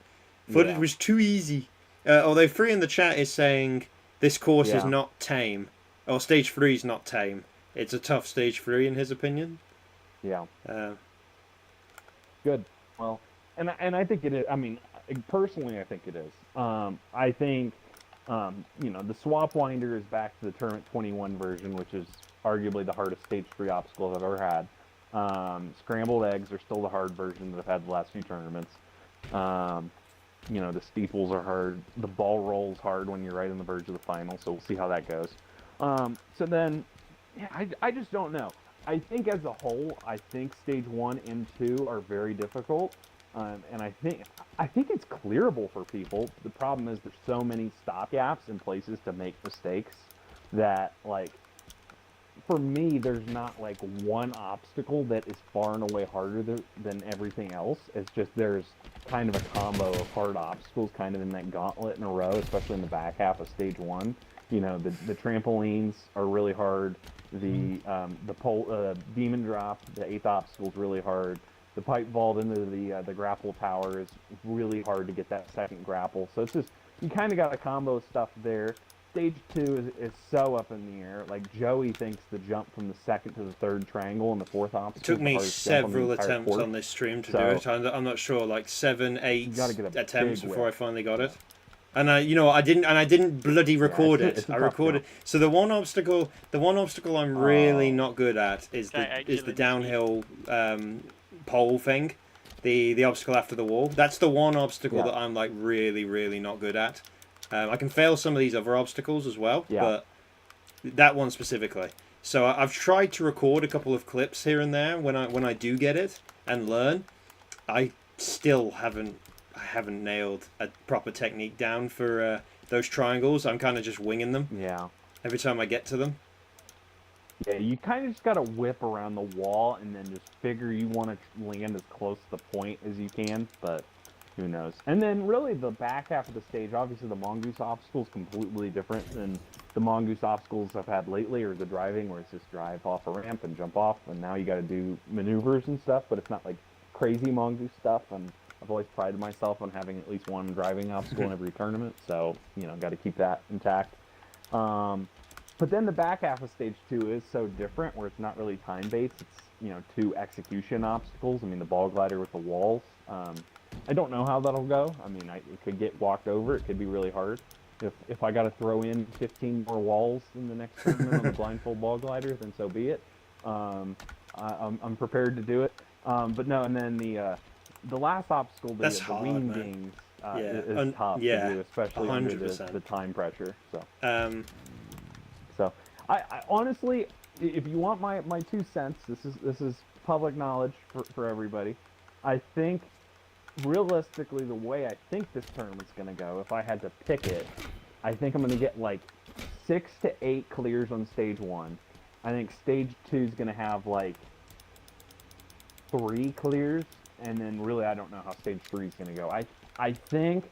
footage was too easy. Although Free in the chat is saying this course is not tame, or stage 3 is not tame. It's a tough stage 3 in his opinion. Yeah. Good. Well, and I think it is. I mean, personally, I think it is. I think, you know, the Swap Winder is back to the Tournament 21 version, which is arguably the hardest stage 3 obstacle I've ever had. Scrambled eggs are still the hard version that I've had the last few tournaments. You know, the steeples are hard. The ball roll's hard when you're right on the verge of the final, so we'll see how that goes. So then, yeah, I just don't know. I think as a whole, I think stage 1 and 2 are very difficult. And I think it's clearable for people. The problem is there's so many stopgaps in places to make mistakes that, like, for me, there's not, like, one obstacle that is far and away harder than everything else. It's just there's kind of a combo of hard obstacles kind of in that gauntlet in a row, especially in the back half of stage 1. You know, the trampolines are really hard. The demon drop, the 8th obstacle is really hard. The pipe vault into the grapple tower is really hard to get that second grapple. So it's just, you kind of got a combo of stuff there. Stage 2 is so up in the air. Like, Joey thinks the jump from the 2nd to the 3rd triangle and the 4th obstacle. It took me several attempts on this stream to do it. I'm not sure, like 7, 8 attempts before I finally got it. And I didn't bloody record it. I recorded. So the one obstacle I'm really not good at is the downhill pole thing, the obstacle after the wall. That's the one obstacle that I'm, like, really, really not good at. I can fail some of these other obstacles as well, but that one specifically. So I've tried to record a couple of clips here and there when I do get it and learn. I still haven't nailed a proper technique down for those triangles. I'm kind of just winging them. Yeah. Every time I get to them. Yeah, you kind of just gotta whip around the wall and then just figure you want to land as close to the point as you can, but who knows. And then really the back half of the stage, obviously the mongoose obstacle is completely different than the mongoose obstacles I've had lately, or the driving where it's just drive off a ramp and jump off, and now you gotta do maneuvers and stuff, but it's not like crazy mongoose stuff, and I've always prided myself on having at least one driving obstacle in every tournament, so, you know, gotta keep that intact. But then the back half of stage 2 is so different, where it's not really time-based. It's, you know, 2 execution obstacles. I mean, the ball glider with the walls. I don't know how that'll go. I mean, it could get walked over. It could be really hard. If I got to throw in 15 more walls in the next tournament on the blindfold ball glider, then so be it. I'm prepared to do it. But no, and then the last obstacle, the wing beings, is tough to do, especially 100%. Under the time pressure. So. So, I honestly, if you want my 2 cents, this is public knowledge for everybody. I think, realistically, the way I think this tournament's going to go, if I had to pick it, I think I'm going to get like 6 to 8 clears on stage 1. I think stage 2 is going to have like 3 clears, and then really I don't know how stage 3 is going to go. I think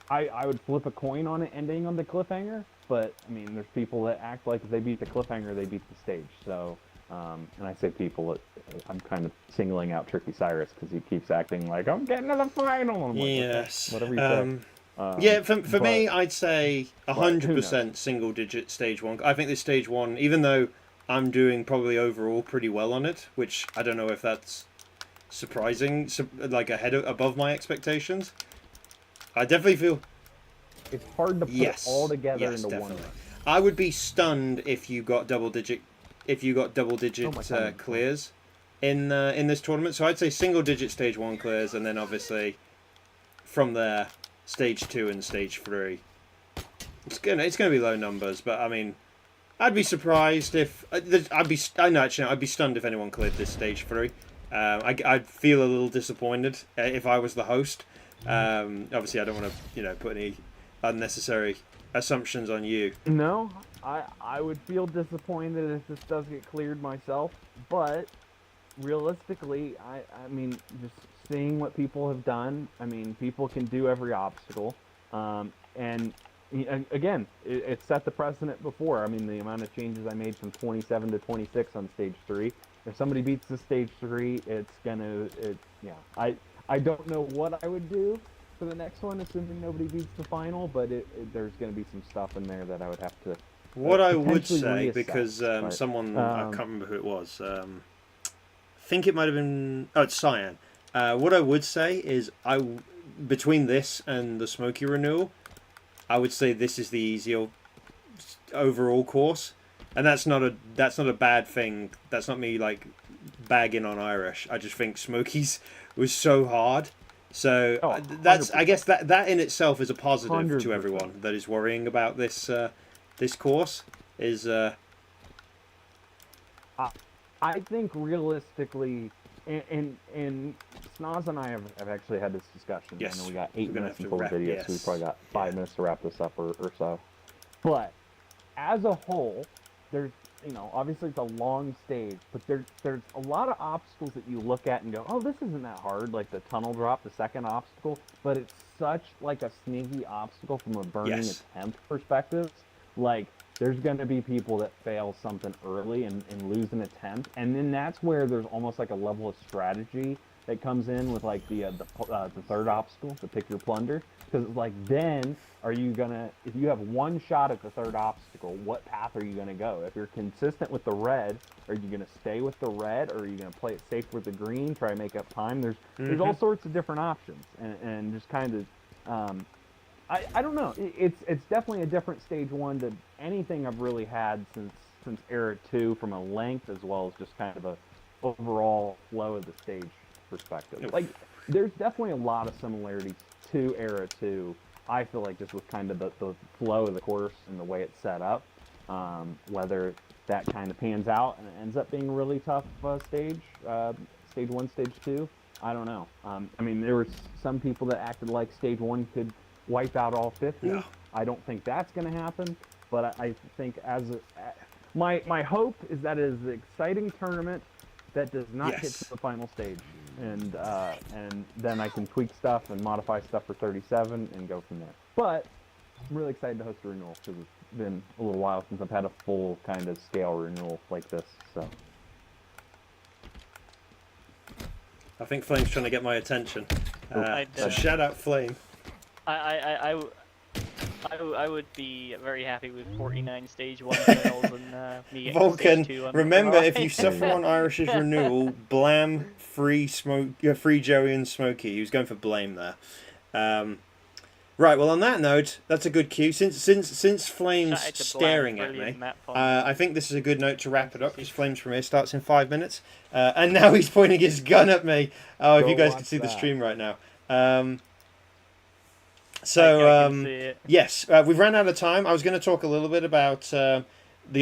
I would flip a coin on it ending on the cliffhanger. But, I mean, there's people that act like if they beat the cliffhanger, they beat the stage. So, and I say people, I'm kind of singling out Tricky Cyrus because he keeps acting like, I'm getting to the final. I'm like, yes. Whatever you say. Yeah, for me, I'd say 100% single-digit stage 1. I think this stage 1, even though I'm doing probably overall pretty well on it, which I don't know if that's surprising, like above my expectations, I definitely feel... It's hard to put it all together into definitely. one. I would be stunned if you got double-digit clears in this tournament. So I'd say single-digit stage 1 clears, and then obviously from there stage 2 and stage 3. It's gonna be low numbers, but I mean, I'd be surprised if I'd be stunned if anyone cleared this stage 3. I'd feel a little disappointed if I was the host. Obviously, I don't want to put any unnecessary assumptions on you. No, I would feel disappointed if this does get cleared myself, but realistically, I mean, just seeing what people have done, I mean, people can do every obstacle, and again, it set the precedent before. I mean, the amount of changes I made from 27 to 26 on stage 3. If somebody beats the stage 3, I don't know what I would do for the next one, assuming nobody beats the final, but there's going to be some stuff in there that I would have to. What I would say, reassess, because someone I can't remember who it was. I think it might have been. Oh, it's Cyan. What I would say is, between this and the Smoky Renewal, I would say this is the easier overall course, and that's not a bad thing. That's not me like bagging on Irish. I just think Smoky's was so hard. So I guess that in itself is a positive 100%. To everyone that is worrying about this this course. Is I think realistically, and Snoz and I have actually had this discussion. Yes. I know we got 8 minutes before the video, yes. so we probably got 5 minutes to wrap this up or so. But as a whole, there's obviously it's a long stage, but there's a lot of obstacles that you look at and go, oh, this isn't that hard, like the tunnel drop, the second obstacle, but it's such like a sneaky obstacle from a burning attempt perspective. Like, there's going to be people that fail something early and lose an attempt, and then that's where there's almost like a level of strategy that comes in with like the third obstacle, to pick your plunder, because like then are you gonna, if you have one shot at the third obstacle, what path are you gonna go? If you're consistent with the red, are you gonna stay with the red, or are you gonna play it safe with the green, try to make up time? There's all sorts of different options, and just kind of I don't know. It's definitely a different stage 1 to anything I've really had since Era 2, from a length as well as just kind of a overall flow of the stage perspective. Like, there's definitely a lot of similarities to Era 2. I feel like just with kind of the flow of the course and the way it's set up. Whether that kind of pans out and ends up being a really tough stage 1, stage 2, I don't know. I mean, there were some people that acted like stage 1 could wipe out all 50. No. I don't think that's going to happen, but I think my hope is that it is an exciting tournament that does not get to the final stage, and then I can tweak stuff and modify stuff for 37 and go from there. But I'm really excited to host a renewal because it's been a little while since I've had a full kind of scale renewal like this. So I think Flame's trying to get my attention. So shout out Flame. I would be very happy with 49 stage 1 fails and me getting Vulcan, stage 2 remember, if you suffer on Irish's renewal, blam free Joey and Smokey. He was going for blame there. Right, well, on that note, that's a good cue. Since Flame's staring at me, I think this is a good note to wrap it up, because Flame's premiere starts in 5 minutes. And now he's pointing his gun at me. Oh, if you guys can see the stream right now. Yes, we've ran out of time. I was going to talk a little bit about the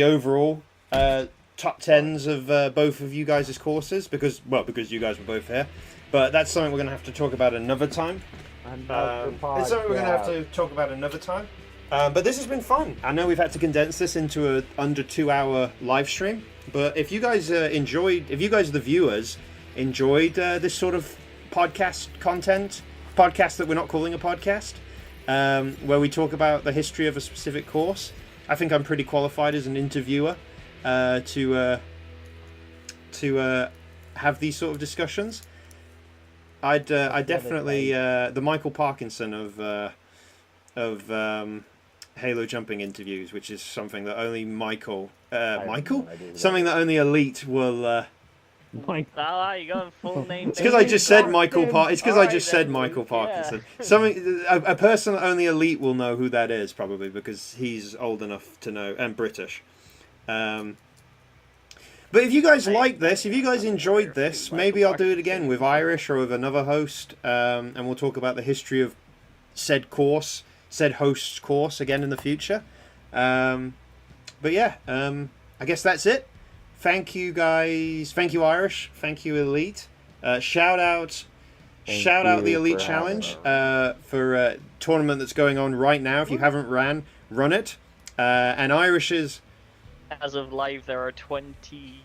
overall top 10s of both of you guys' courses, because you guys were both here. But that's something we're going to have to talk about another time. It's something we're going to have to talk about another time. But this has been fun. I know we've had to condense this into a under 2-hour live stream. But if you guys if you guys, the viewers, enjoyed this sort of podcast that we're not calling a podcast, where we talk about the history of a specific course, I think I'm pretty qualified as an interviewer to have these sort of discussions. I definitely the Michael Parkinson of Halo jumping interviews, which is something that only something that only Elite will. You got a full name. It's because I just said Michael. It's because I just said Michael Parkinson. Something a person that only Elite will know who that is, probably because he's old enough to know, and British. But if you guys like this, if you guys enjoyed this, maybe I'll do it again with Irish or with another host, and we'll talk about the history of said host's course again in the future. But yeah, I guess that's it. Thank you guys. Thank you, Irish. Thank you, Elite. Shout out the Elite Challenge for a tournament that's going on right now. If you haven't run it. And Irish's. As of live, there are 27.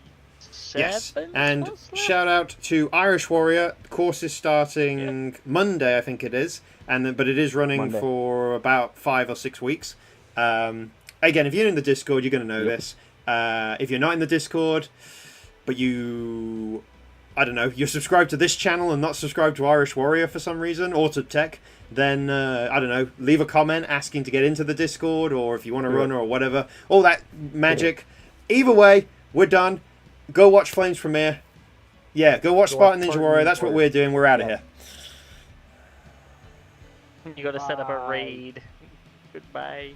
Yes, and shout out to Irish Warrior. The course is starting Monday, I think it is, but it is running for about 5 or 6 weeks. Again, if you're in the Discord, you're going to know this. If you're not in the Discord, but you're subscribed to this channel and not subscribed to Irish Warrior for some reason, or to Tech, then, leave a comment asking to get into the Discord, or if you want to run or whatever. All that magic. Either way, we're done. Go watch Flames premiere. Yeah, go watch Spartan Ninja Warrior. That's what we're doing. We're out of here. You got to set up a raid. Goodbye.